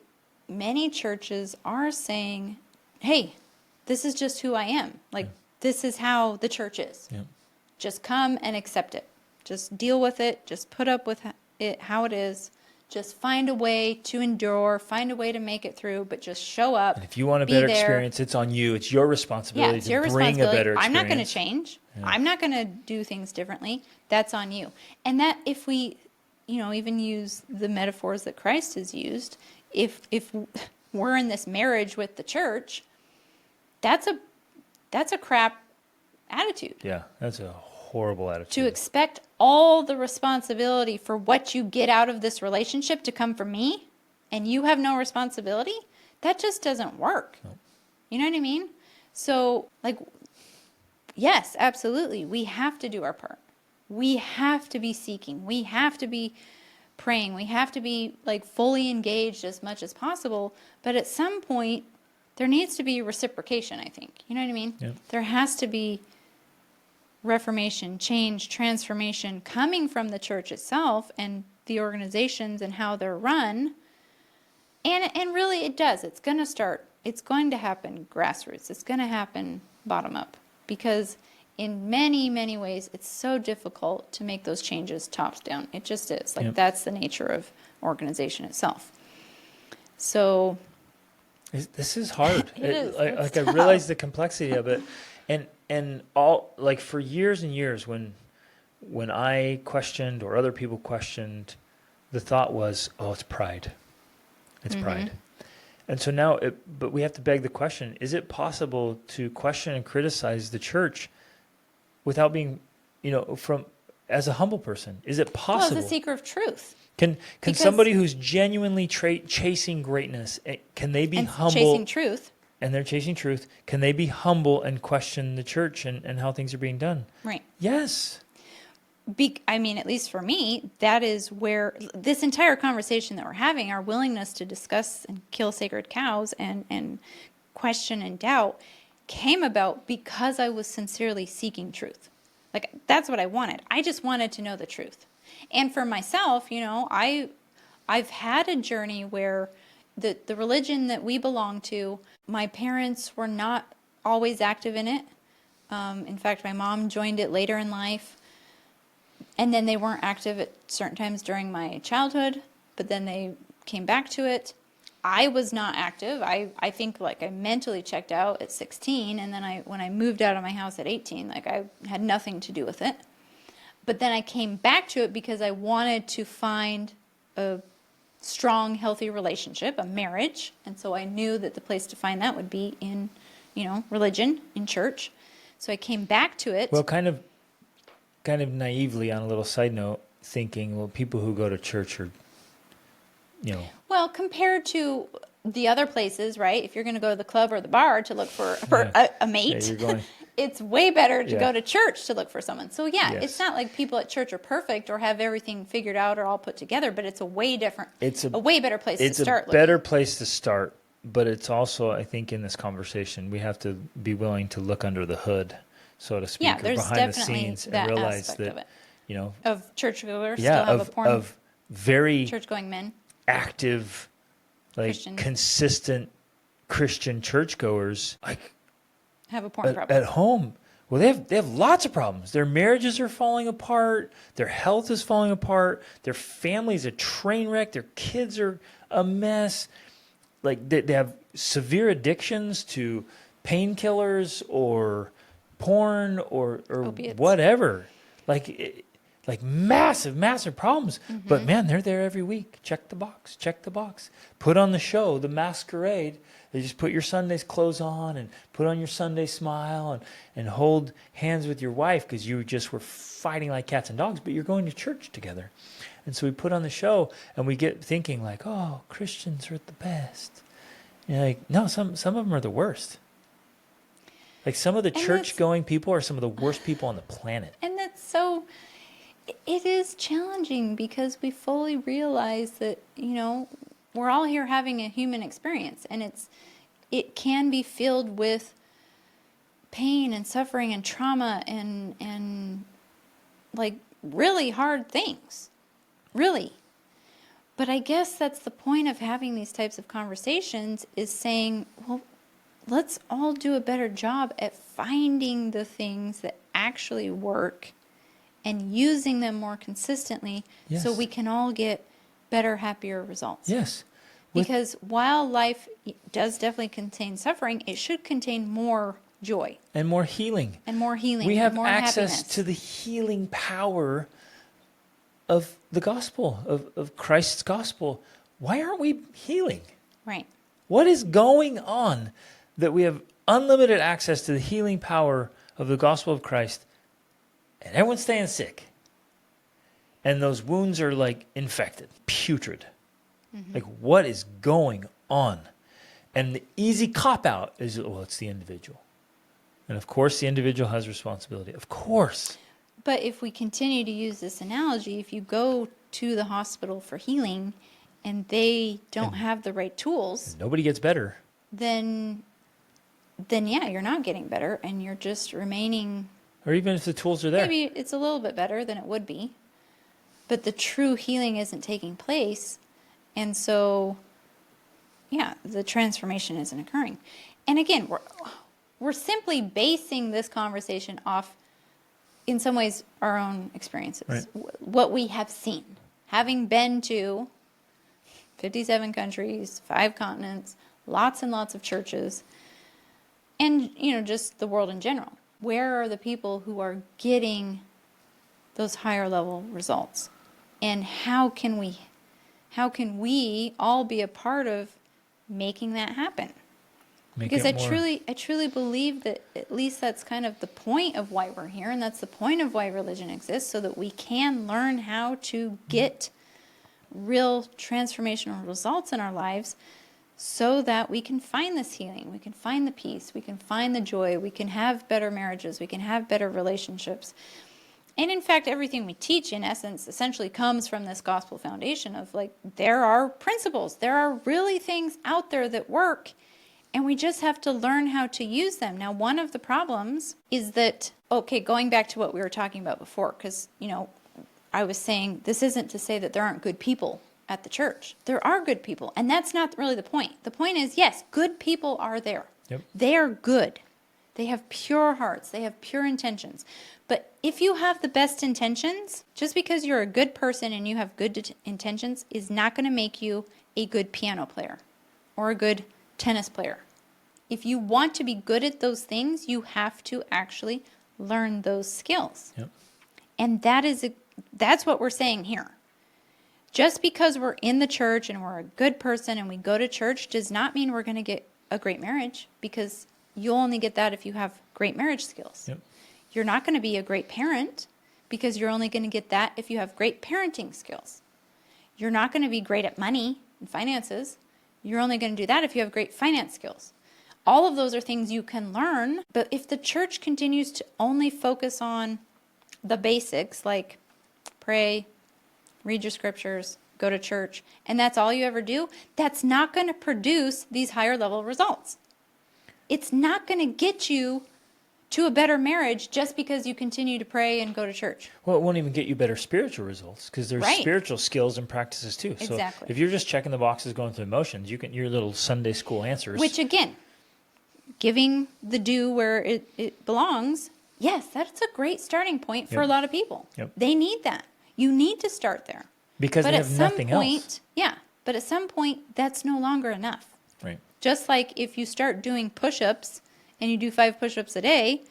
many churches are saying, hey, this is just who I am. Like, this is how the church is. Yeah. Just come and accept it. Just deal with it. Just put up with it how it is. Just find a way to endure, find a way to make it through, but just show up. And if you want a be better there. experience, it's on you. It's your responsibility Yeah, it's your to bring a responsibility. better experience. I'm not going to change. I'm not going to do things differently. That's on you. And that if we even use the metaphors that Christ has used. If we're in this marriage with the church, that's a crap attitude. Yeah, that's a horrible attitude. To expect all the responsibility for what you get out of this relationship to come from me, and you have no responsibility, that just doesn't work. No. You know what I mean? So, like, yes, absolutely, we have to do our part. We have to be seeking. We have to be praying. We have to be, like, fully engaged as much as possible. But at some point, there needs to be reciprocation, I think. You know what I mean? Yeah. There has to be reformation, change, transformation coming from the church itself and the organizations and how they're run. And really it does. It's going to happen grassroots. It's going to happen bottom up, because in many, many ways it's so difficult to make those changes tops down. It just is. Like, that's the nature of organization itself. So this is hard. It is. Like I realize the complexity of it. And all, like, for years and years, when I questioned or other people questioned, the thought was, oh, it's pride. It's pride. And so now, but we have to beg the question, is it possible to question and criticize the church without being, as a humble person? Is it possible? Well, it's a seeker of truth. Can somebody who's genuinely chasing greatness, can they be humble? Chasing truth. And they're chasing truth. Can they be humble and question the church and how things are being done? Right. Yes. At least for me, that is where this entire conversation that we're having, our willingness to discuss and kill sacred cows and question and doubt, came about because I was sincerely seeking truth. Like, that's what I wanted. I just wanted to know the truth. And for myself, I've had a journey where the religion that we belong to, my parents were not always active in it. In fact, my mom joined it later in life. And then they weren't active at certain times during my childhood, but then they came back to it. I was not active. I think, like, I mentally checked out at 16, and then when I moved out of my house at 18, like, I had nothing to do with it. But then I came back to it because I wanted to find a strong, healthy relationship, a marriage. And so I knew that the place to find that would be in, religion, in church. So I came back to it. Well, kind of naively, on a little side note, thinking, well, people who go to church are, Well, compared to the other places, right? If you're going to go to the club or the bar to look for a mate, you're going, it's way better to go to church to look for someone. So Yes. It's not like people at church are perfect or have everything figured out or all put together, but it's a way different, a way better place to start. It's a better place to start, but it's also, I think, in this conversation, we have to be willing to look under the hood, so to speak, Yeah, or there's behind the definitely scenes, that and realize aspect that, of it. Of churchgoers yeah, still have a porn, of very church-going men, active, like, Christians. consistent Christian churchgoers, like, have a porn problem. at home. Well, they have lots of problems. Their marriages are falling apart. Their health is falling apart. Their family's a train wreck. Their kids are a mess. Like, they have severe addictions to painkillers or porn or Opiates. whatever. Like massive problems. But man, they're there every week. Check the box. Put on the show, the masquerade. They just put your Sunday's clothes on and put on your Sunday smile and hold hands with your wife because you just were fighting like cats and dogs, but you're going to church together. And so we put on the show and we get thinking like, oh, Christians are the best. And like, no, some of them are the worst. Like, some of the church-going people are some of the worst people on the planet. And that's so, it is challenging because we fully realize that, we're all here having a human experience, and it can be filled with pain and suffering and trauma and like really hard things, really. But I guess that's the point of having these types of conversations, is saying, well, let's all do a better job at finding the things that actually work and using them more consistently. Yes. So we can all get better, happier results. Yes. Because while life does definitely contain suffering, it should contain more joy. And more healing. And more healing. We and have more access happiness. to the healing power of the gospel, of Christ's gospel. Why aren't we healing? Right. What is going on that we have unlimited access to the healing power of the gospel of Christ, and everyone's staying sick? And those wounds are like infected, putrid. Like, what is going on? And the easy cop-out is, well, it's the individual. And of course, the individual has responsibility. Of course. But if we continue to use this analogy, if you go to the hospital for healing and they don't have the right tools, Nobody gets better. then yeah, you're not getting better and you're just remaining. Or even if the tools are there. Maybe it's a little bit better than it would be, but the true healing isn't taking place. And so, yeah, the transformation isn't occurring. And again, we're simply basing this conversation off, in some ways, our own experiences. Right. What we have seen. Having been to 57 countries, 5 continents, lots and lots of churches, and, just the world in general. Where are the people who are getting those higher level results? And how can we all be a part of making that happen? Because I truly believe that at least that's kind of the point of why we're here, and that's the point of why religion exists, so that we can learn how to get real transformational results in our lives, so that we can find this healing, we can find the peace, we can find the joy, we can have better marriages, we can have better relationships. And in fact, everything we teach, in essence, essentially comes from this gospel foundation of, like, there are principles, there are really things out there that work, and we just have to learn how to use them. Now, one of the problems is that, going back to what we were talking about before, because, I was saying this isn't to say that there aren't good people at the church. There are good people, and that's not really the point. The point is, yes, good people are there. Yep. They are good. They have pure hearts. They have pure intentions. But if you have the best intentions, just because you're a good person and you have good intentions is not going to make you a good piano player or a good tennis player. If you want to be good at those things, you have to actually learn those skills. Yep. And that's what we're saying here. Just because we're in the church and we're a good person and we go to church does not mean we're going to get a great marriage, because you'll only get that if you have great marriage skills. Yep. You're not going to be a great parent, because you're only going to get that if you have great parenting skills. You're not going to be great at money and finances. You're only going to do that if you have great finance skills. All of those are things you can learn, but if the church continues to only focus on the basics, like pray, read your scriptures, go to church, and that's all you ever do, that's not going to produce these higher level results. It's not going to get you to a better marriage just because you continue to pray and go to church. Well, it won't even get you better spiritual results, because there's Right. spiritual skills and practices too. Exactly. So if you're just checking the boxes, going through the motions, you can your little Sunday school answers. Which, again, giving the due where it belongs, yes, that's a great starting point for Yep. a lot of people. Yep. They need that. You need to start there. because But they at have some nothing point, else. yeah, but at some point, that's no longer enough. Right. Just like if you start doing push-ups and you do 5 push-ups a day,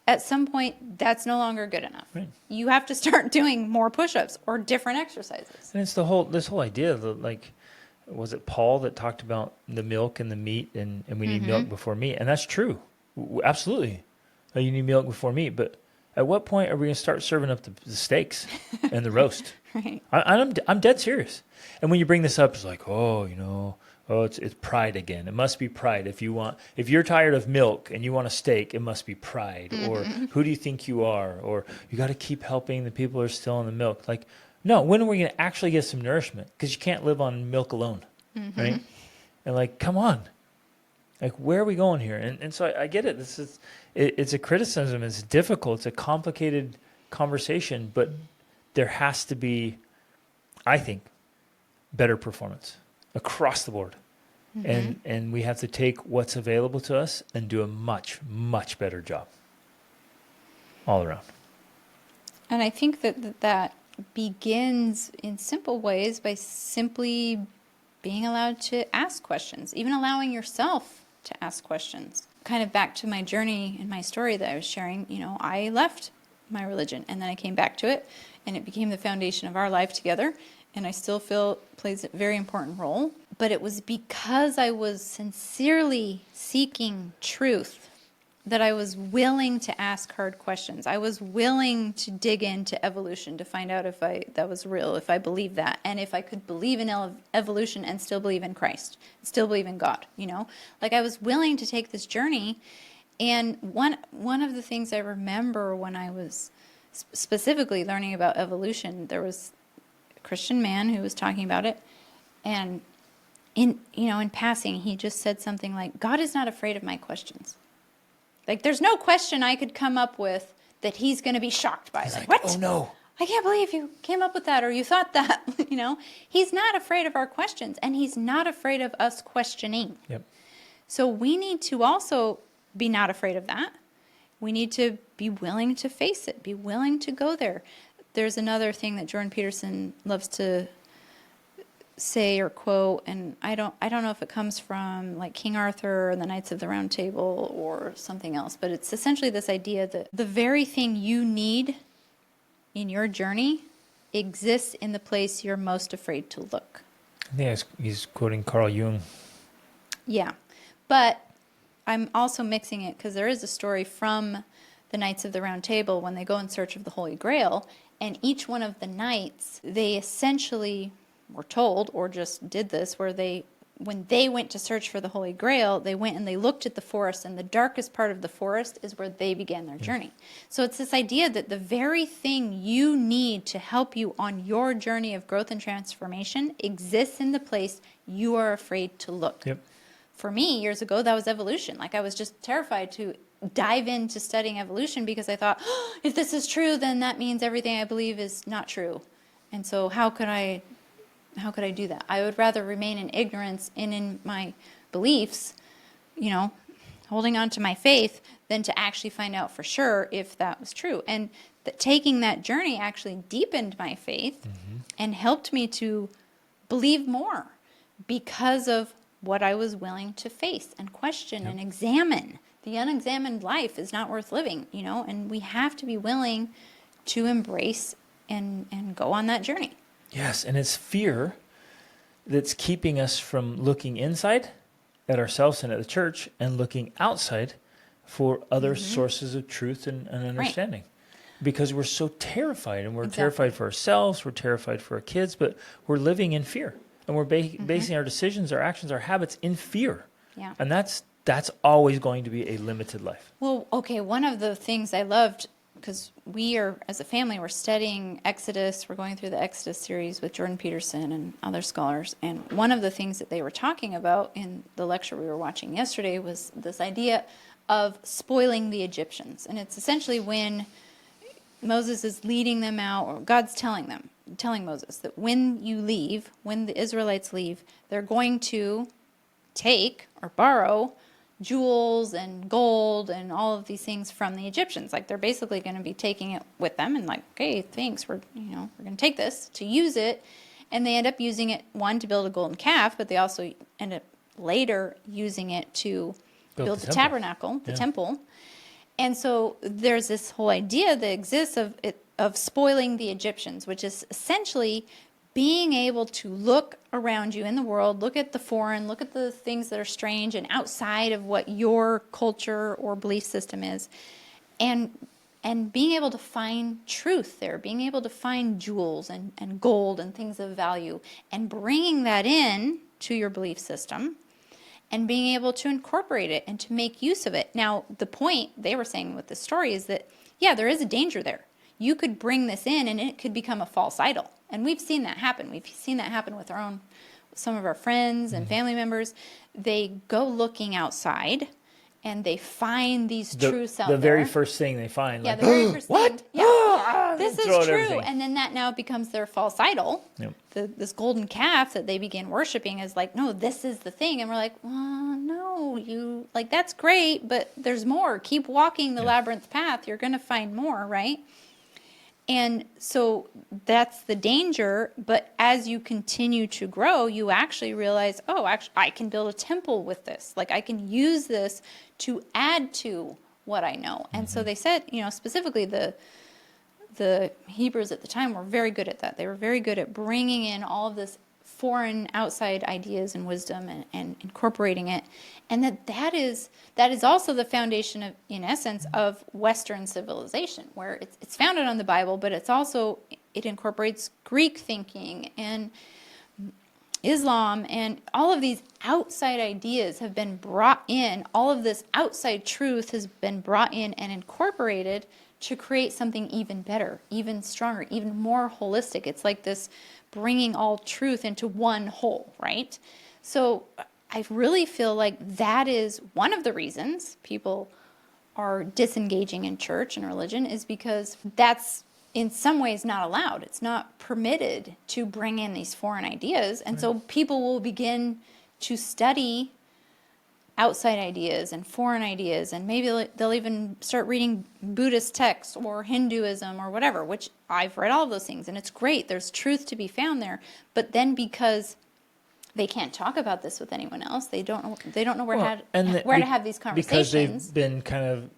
at some point, that's no longer good enough. Right. You have to start doing more push-ups or different exercises. And it's this whole idea that, like, was it Paul that talked about the milk and the meat, and we need milk before meat? And that's true. Absolutely. You need milk before meat. But at what point are we going to start serving up the steaks and the roast? Right. I'm dead serious. And when you bring this up, it's like, it's pride again. It must be pride. If you're tired of milk and you want a steak, it must be pride. Or who do you think you are? Or you got to keep helping the people who are still on the milk. Like, no, when are we going to actually get some nourishment? Because you can't live on milk alone, right? And like, come on. Like, where are we going here? And so I get it. It's a criticism. It's difficult. It's a complicated conversation, but there has to be, I think, better performance across the board. And we have to take what's available to us and do a much, much better job all around. And I think that begins in simple ways by simply being allowed to ask questions, even allowing yourself to ask questions. Kind of back to my journey and my story that I was sharing, I left my religion. And then I came back to it, and it became the foundation of our life together. And I still feel it plays a very important role. But it was because I was sincerely seeking truth that I was willing to ask hard questions. I was willing to dig into evolution to find out if that was real, if I believed that, and if I could believe in evolution and still believe in Christ, still believe in God, Like I was willing to take this journey. And one of the things I remember when I was specifically learning about evolution, there was a Christian man who was talking about it, and in passing, he just said something like, God is not afraid of my questions. Like, there's no question I could come up with that he's going to be shocked by. He's like, what? Oh, no. I can't believe you came up with that, or you thought that, He's not afraid of our questions, and he's not afraid of us questioning. Yep. So we need to also be not afraid of that. We need to be willing to face it, be willing to go there. There's another thing that Jordan Peterson loves to say or quote, and I don't know if it comes from like King Arthur and the Knights of the Round Table or something else, but it's essentially this idea that the very thing you need in your journey exists in the place you're most afraid to look. I think he's quoting Carl Jung. Yeah, but I'm also mixing it because there is a story from the Knights of the Round Table when they go in search of the Holy Grail, and each one of the knights, they essentially were told, or just did this, where when they went to search for the Holy Grail, they went and they looked at the forest, and the darkest part of the forest is where they began their journey. So it's this idea that the very thing you need to help you on your journey of growth and transformation exists in the place you are afraid to look. Yep. For me, years ago, that was evolution. Like, I was just terrified to dive into studying evolution because I thought, if this is true, then that means everything I believe is not true. And so how could I do that? I would rather remain in ignorance and in my beliefs, holding on to my faith, than to actually find out for sure if that was true. And taking that journey actually deepened my faith and helped me to believe more because of what I was willing to face and question and examine. The unexamined life is not worth living, and we have to be willing to embrace and go on that journey. Yes, and it's fear that's keeping us from looking inside at ourselves and at the church and looking outside for other sources of truth and understanding. Right. Because we're so terrified, and we're terrified for ourselves, we're terrified for our kids, but we're living in fear. And we're basing our decisions, our actions, our habits in fear. Yeah. And that's always going to be a limited life. Well, okay, one of the things I loved, because we are, as a family, we're studying Exodus. We're going through the Exodus series with Jordan Peterson and other scholars. And one of the things that they were talking about in the lecture we were watching yesterday was this idea of spoiling the Egyptians. And it's essentially when Moses is leading them out, or God's telling Moses that when the Israelites leave, they're going to take or borrow jewels and gold and all of these things from the Egyptians. Like, they're basically going to be taking it with them and like, okay, thanks, we're going to take this to use it. And they end up using it, one, to build a golden calf, but they also end up later using it to build the tabernacle, the temple. And so there's this whole idea that exists of spoiling the Egyptians, which is essentially being able to look around you in the world, look at the foreign, look at the things that are strange and outside of what your culture or belief system is, and being able to find truth there, being able to find jewels and gold and things of value, and bringing that in to your belief system and being able to incorporate it and to make use of it. Now, the point they were saying with this story is that, yeah, there is a danger there. You could bring this in and it could become a false idol. And we've seen that happen. We've seen that happen with some of our friends and family members. They go looking outside and they find these truths out there. The very first thing they find. Yeah, like, the very first what? thing. Yeah. This is true. Everything. And then that now becomes their false idol. Yep. This golden calf that they begin worshiping is like, no, this is the thing. And we're like, well, no, that's great, but there's more. Keep walking the labyrinth path. You're going to find more, right? And so that's the danger. But as you continue to grow, you actually realize, I can build a temple with this. Like, I can use this to add to what I know. And so they said, specifically the the Hebrews at the time were very good at that. They were very good at bringing in all of this foreign outside ideas and wisdom and incorporating it. And that is also the foundation of, in essence, of Western civilization, where it's founded on the Bible, but it incorporates Greek thinking and Islam, and all of these outside ideas have been brought in. All of this outside truth has been brought in and incorporated to create something even better, even stronger, even more holistic. It's like this bringing all truth into one whole, right? So I really feel like that is one of the reasons people are disengaging in church and religion, is because that's in some ways not allowed. It's not permitted to bring in these foreign ideas. And so people will begin to study outside ideas and foreign ideas, and maybe they'll even start reading Buddhist texts or Hinduism or whatever, which I've read all of those things, and it's great. There's truth to be found there. But then because they can't talk about this with anyone else, they don't know where to have these conversations. Because they've been kind of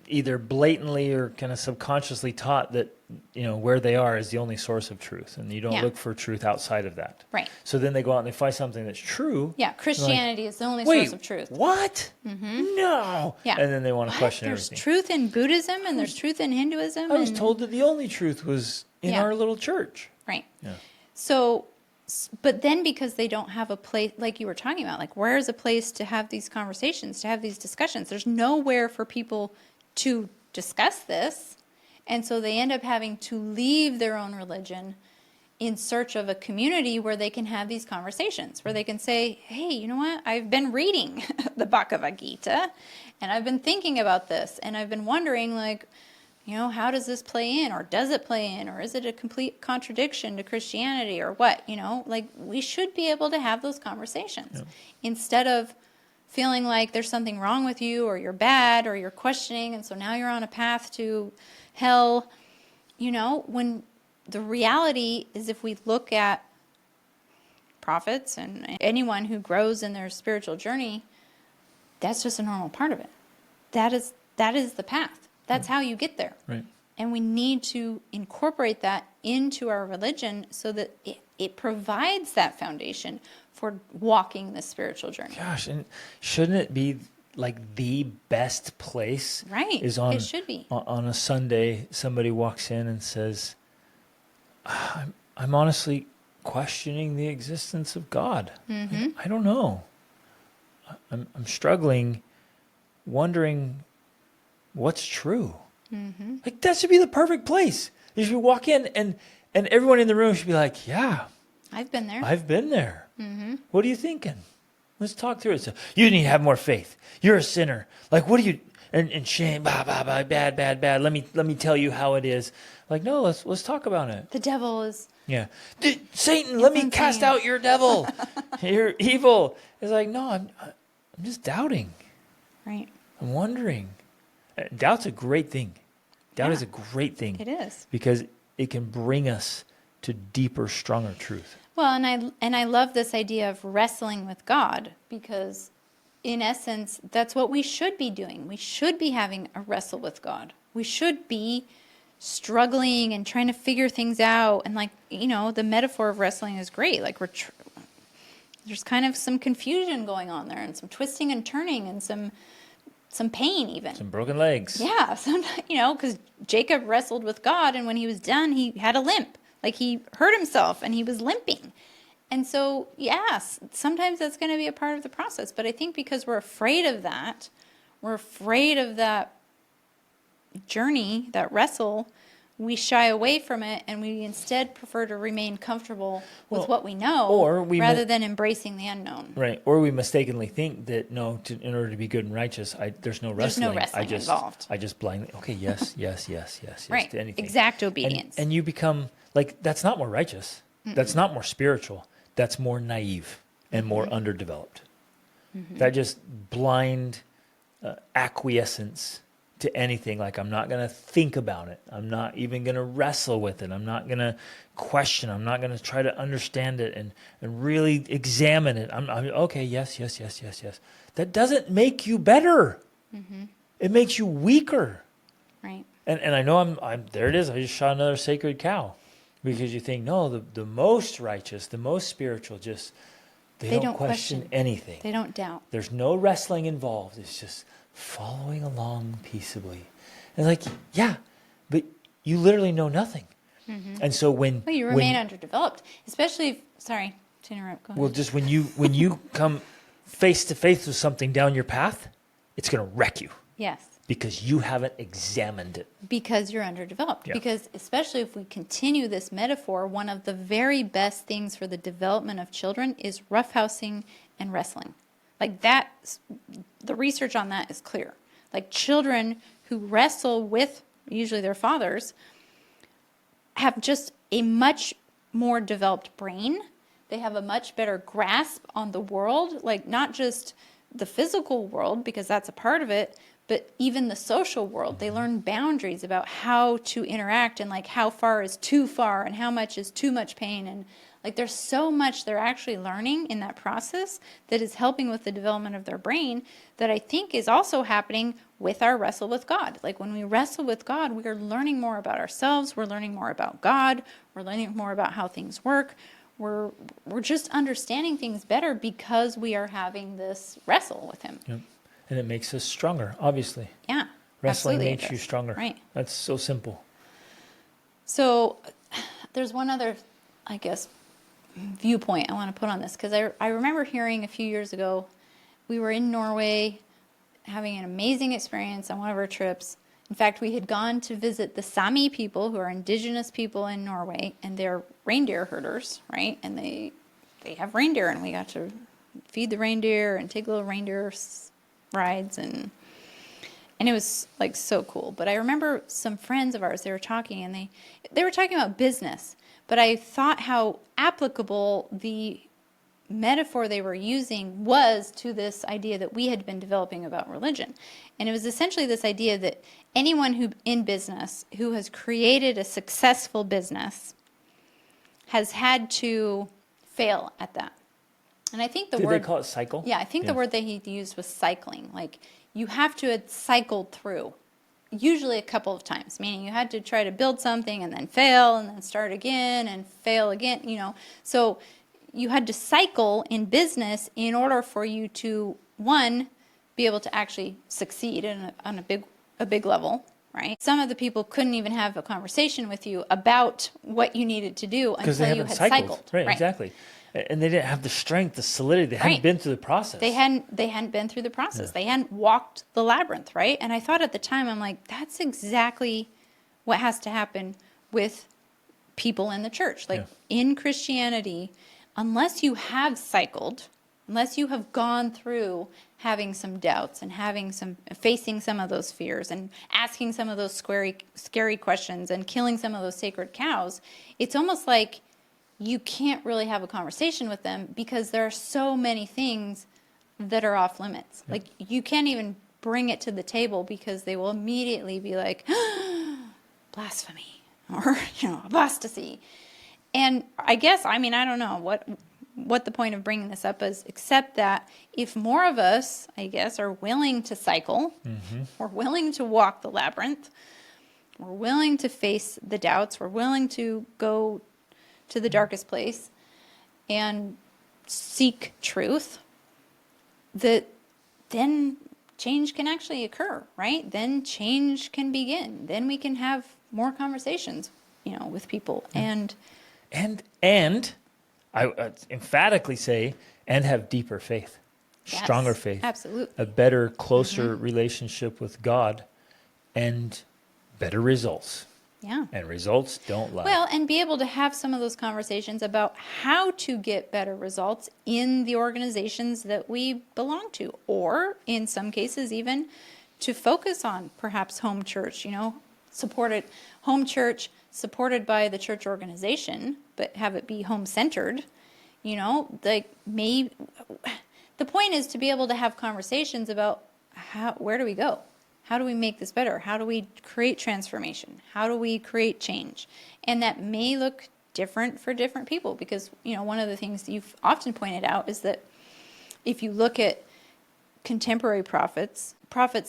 either blatantly or kind of subconsciously taught that, where they are is the only source of truth, and you don't look for truth outside of that. Right. So then they go out and they find something that's true. Yeah, Christianity is the only source of truth. What? Mm-hmm. No. Yeah. And then they want to question everything. There's truth in Buddhism and there's truth in Hinduism. I was told that the only truth was in our little church. Right. Yeah. So, but then because they don't have a place, like you were talking about, like where's a place to have these conversations, to have these discussions? There's nowhere for people to discuss this. And so they end up having to leave their own religion in search of a community where they can have these conversations, where they can say, hey, you know what? I've been reading the Bhagavad Gita, and I've been thinking about this, and I've been wondering, how does this play in? Or does it play in? Or is it a complete contradiction to Christianity or what? We should be able to have those conversations instead of feeling like there's something wrong with you, or you're bad, or you're questioning, and so now you're on a path to hell. When the reality is, if we look at prophets and anyone who grows in their spiritual journey, that's just a normal part of it. That is the path. That's how you get there. Right. And we need to incorporate that into our religion so that it provides that foundation for walking the spiritual journey. Gosh, and shouldn't it be like the best place? Right. It should be. On a Sunday, somebody walks in and says, I'm honestly questioning the existence of God. Mm-hmm. I don't know. I'm struggling, wondering what's true. Mm-hmm. Like, that should be the perfect place. You should walk in and everyone in the room should be like, yeah, I've been there. I've been there. Mm-hmm. What are you thinking? Let's talk through it. So, you need to have more faith. You're a sinner. Like, what do you, and shame, bad. Let me tell you how it is. Like, no, let's talk about it. The devil is. Yeah. Satan, let me cast out your devil. You're evil. It's like, no, I'm just doubting. Right. I'm wondering. Doubt's a great thing. Doubt is a great thing. It is. Because it can bring us to deeper, stronger truth. Well, and I love this idea of wrestling with God, because in essence, that's what we should be doing. We should be having a wrestle with God. We should be struggling and trying to figure things out. And the metaphor of wrestling is great. Like there's kind of some confusion going on there, and some twisting and turning, and some pain even. Some broken legs. Yeah, sometimes, because Jacob wrestled with God, and when he was done, he had a limp. Like, he hurt himself and he was limping. And so, yes, sometimes that's going to be a part of the process. But I think because we're afraid of that journey, that wrestle, we shy away from it, and we instead prefer to remain comfortable with what we know, rather than embracing the unknown. Right. Or we mistakenly think that, in order to be good and righteous, there's no wrestling. There's no wrestling involved. I just blindly, okay, yes, right. to anything. Exact obedience. And you become, that's not more righteous. Mm-mm. That's not more spiritual. That's more naive and more underdeveloped. Mm-hmm. That just blind acquiescence to anything. Like, I'm not going to think about it. I'm not even going to wrestle with it. I'm not going to question. I'm not going to try to understand it and really examine it. I'm okay, yes. That doesn't make you better. Mm-hmm. It makes you weaker. Right. And I know I'm there it is. I just shot another sacred cow, because you think, no, the most righteous, the most spiritual, just they don't question anything. They don't doubt. There's no wrestling involved. It's just following along peaceably. And like, yeah, but you literally know nothing. And so when Well, you remain underdeveloped, especially if, sorry to interrupt. Go ahead. well, just when you come face to face with something down your path, it's going to wreck you Yes. because you haven't examined it. Because you're underdeveloped. Yeah. Because especially if we continue this metaphor, one of the very best things for the development of children is roughhousing and wrestling. Like that, the research on that is clear. Like children who wrestle with usually their fathers have just a much more developed brain. They have a much better grasp on the world, like not just the physical world, because that's a part of it, but even the social world. They learn boundaries about how to interact and like how far is too far and how much is too much pain. And like there's so much they're actually learning in that process that is helping with the development of their brain that I think is also happening with our wrestle with God. Like when we wrestle with God, we are learning more about ourselves. We're learning more about God. We're learning more about how things work. We're just understanding things better because we are having this wrestle with Him. Yep. And it makes us stronger, obviously. Yeah. Wrestling absolutely makes you stronger. Right. That's so simple. So there's one other, I guess, viewpoint I want to put on this, because I remember hearing a few years ago, we were in Norway having an amazing experience on one of our trips. In fact, we had gone to visit the Sami people, who are indigenous people in Norway, and they're reindeer herders, right? And they have reindeer, and we got to feed the reindeer and take little reindeer rides, and it was like so cool. But I remember some friends of ours, they were talking, and they were talking about business, but I thought how applicable the metaphor they were using was to this idea that we had been developing about religion. And it was essentially this idea that anyone who in business who has created a successful business has had to fail at that. And I think the Did word, they call it cycle? yeah, I think the word that he used was cycling. Like you have to have cycled through, usually a couple of times, meaning you had to try to build something and then fail and then start again and fail again, you know. So you had to cycle in business in order for you to, one, be able to actually succeed on a big level, right? Some of the people couldn't even have a conversation with you about what you needed to do until you had cycled. Right, exactly. And they didn't have the strength, the solidity. They hadn't been through the process. They hadn't been through the process. Yeah. They hadn't walked the labyrinth, right? And I thought at the time, I'm like, that's exactly what has to happen with people in the church. Like in Christianity, unless you have cycled, unless you have gone through having some doubts and facing some of those fears and asking some of those scary questions and killing some of those sacred cows, it's almost like you can't really have a conversation with them because there are so many things that are off limits. Like you can't even bring it to the table because they will immediately be like, blasphemy or, apostasy. And I guess, I don't know what the point of bringing this up is, except that if more of us, I guess, are willing to cycle, we're willing to walk the labyrinth, we're willing to face the doubts, we're willing to go to the darkest place and seek truth, that then change can actually occur, right? Then change can begin. Then we can have more conversations, with people. And I emphatically say, and have deeper faith, stronger faith, absolutely, a better, closer relationship with God, and better results. Yeah. And results don't lie. Well, and be able to have some of those conversations about how to get better results in the organizations that we belong to, or in some cases even to focus on perhaps home church, home church supported by the church organization, but have it be home-centered, the point is to be able to have conversations about where do we go? How do we make this better? How do we create transformation? How do we create change? And that may look different for different people because, one of the things you've often pointed out is that if you look at contemporary prophets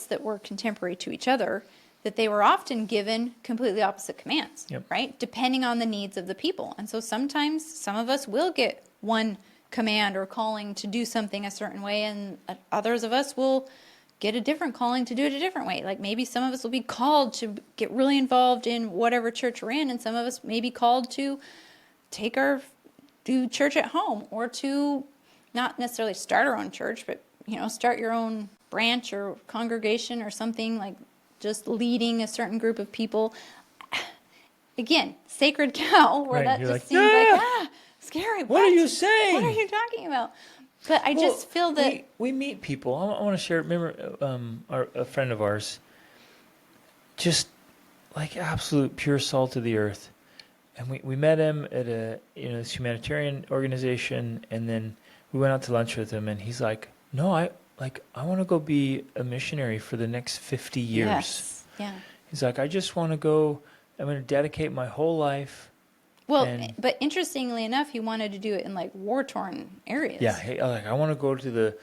that were contemporary to each other, that they were often given completely opposite commands, Yep. right? Depending on the needs of the people. And so sometimes some of us will get one command or calling to do something a certain way, and others of us will get a different calling to do it a different way. Like maybe some of us will be called to get really involved in whatever church we're in, and some of us may be called to do church at home, or to not necessarily start our own church, but start your own branch or congregation or something, like just leading a certain group of people. Again, sacred cow, where Right, that you're just like, seems "Yeah! like, scary. What are you saying? What are you talking about? But I just feel that we meet people. I want to share. Remember, a friend of ours, just like absolute pure salt of the earth, and we met him at this humanitarian organization, and then we went out to lunch with him, and he's like, "No, I want to go be a missionary for the next 50 years." yes, yeah. He's like, "I just want to go. I'm going to dedicate my whole life." Well, And- but interestingly enough, he wanted to do it in like war-torn areas. Yeah, hey, I want to go to the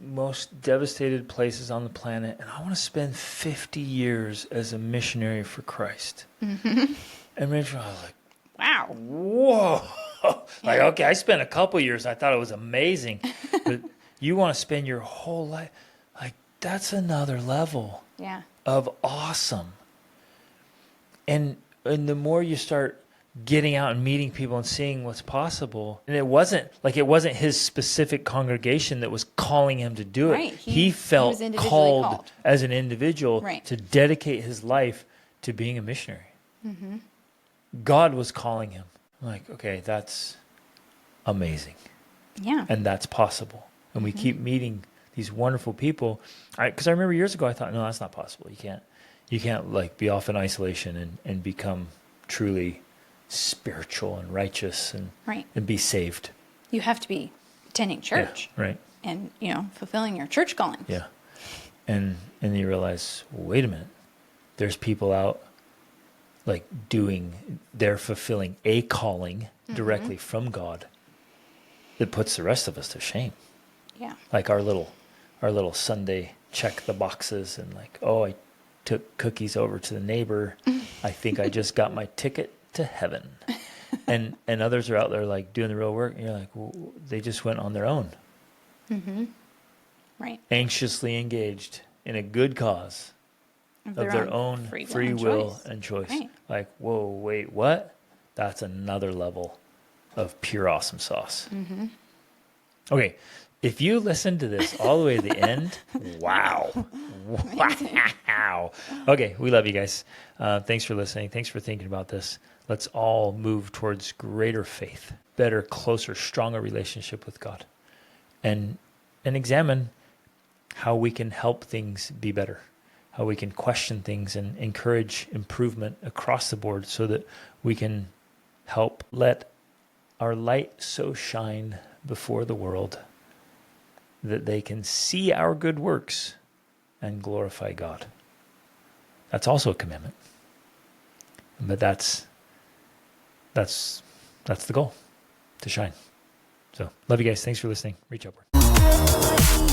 most devastated places on the planet, and I want to spend 50 years as a missionary for Christ. Mm-hmm. And Rachel, I was like, Wow. whoa. Like, okay, I spent a couple years, I thought it was amazing. But you want to spend your whole life, like, that's another level Yeah. of awesome. And the more you start getting out and meeting people and seeing what's possible, and it wasn't his specific congregation that was calling him to do it. Right. He felt was individually called as an individual Right. to dedicate his life to being a missionary. Mm-hmm. God was calling him. I'm like, okay, that's amazing, Yeah. and that's possible. And we keep meeting these wonderful people. Because I remember years ago, I thought, no, that's not possible. You can't like be off in isolation and become truly spiritual and righteous Right. and be saved. You have to be attending church Yeah, right. and, fulfilling your church calling. Yeah. And then you realize, wait a minute, there's people out like they're fulfilling a calling directly from God that puts the rest of us to shame. Yeah. Like our little Sunday check the boxes and like, oh, I took cookies over to the neighbor. I think I just got my ticket to heaven. And others are out there like doing the real work. And you're like, well, they just went on their own. Mm-hmm. Right. Anxiously engaged in a good cause of their own free will and choice. Right. Like, whoa, wait, what? That's another level of pure awesome sauce. Mm-hmm. Okay, if you listen to this all the way to the end, wow. Wow. Okay, we love you guys. Thanks for listening. Thanks for thinking about this. Let's all move towards greater faith, better, closer, stronger relationship with God, and examine how we can help things be better, how we can question things and encourage improvement across the board so that we can help let our light so shine before the world that they can see our good works and glorify God. That's also a commitment. But that's the goal, to shine. So, love you guys. Thanks for listening. Reach upward.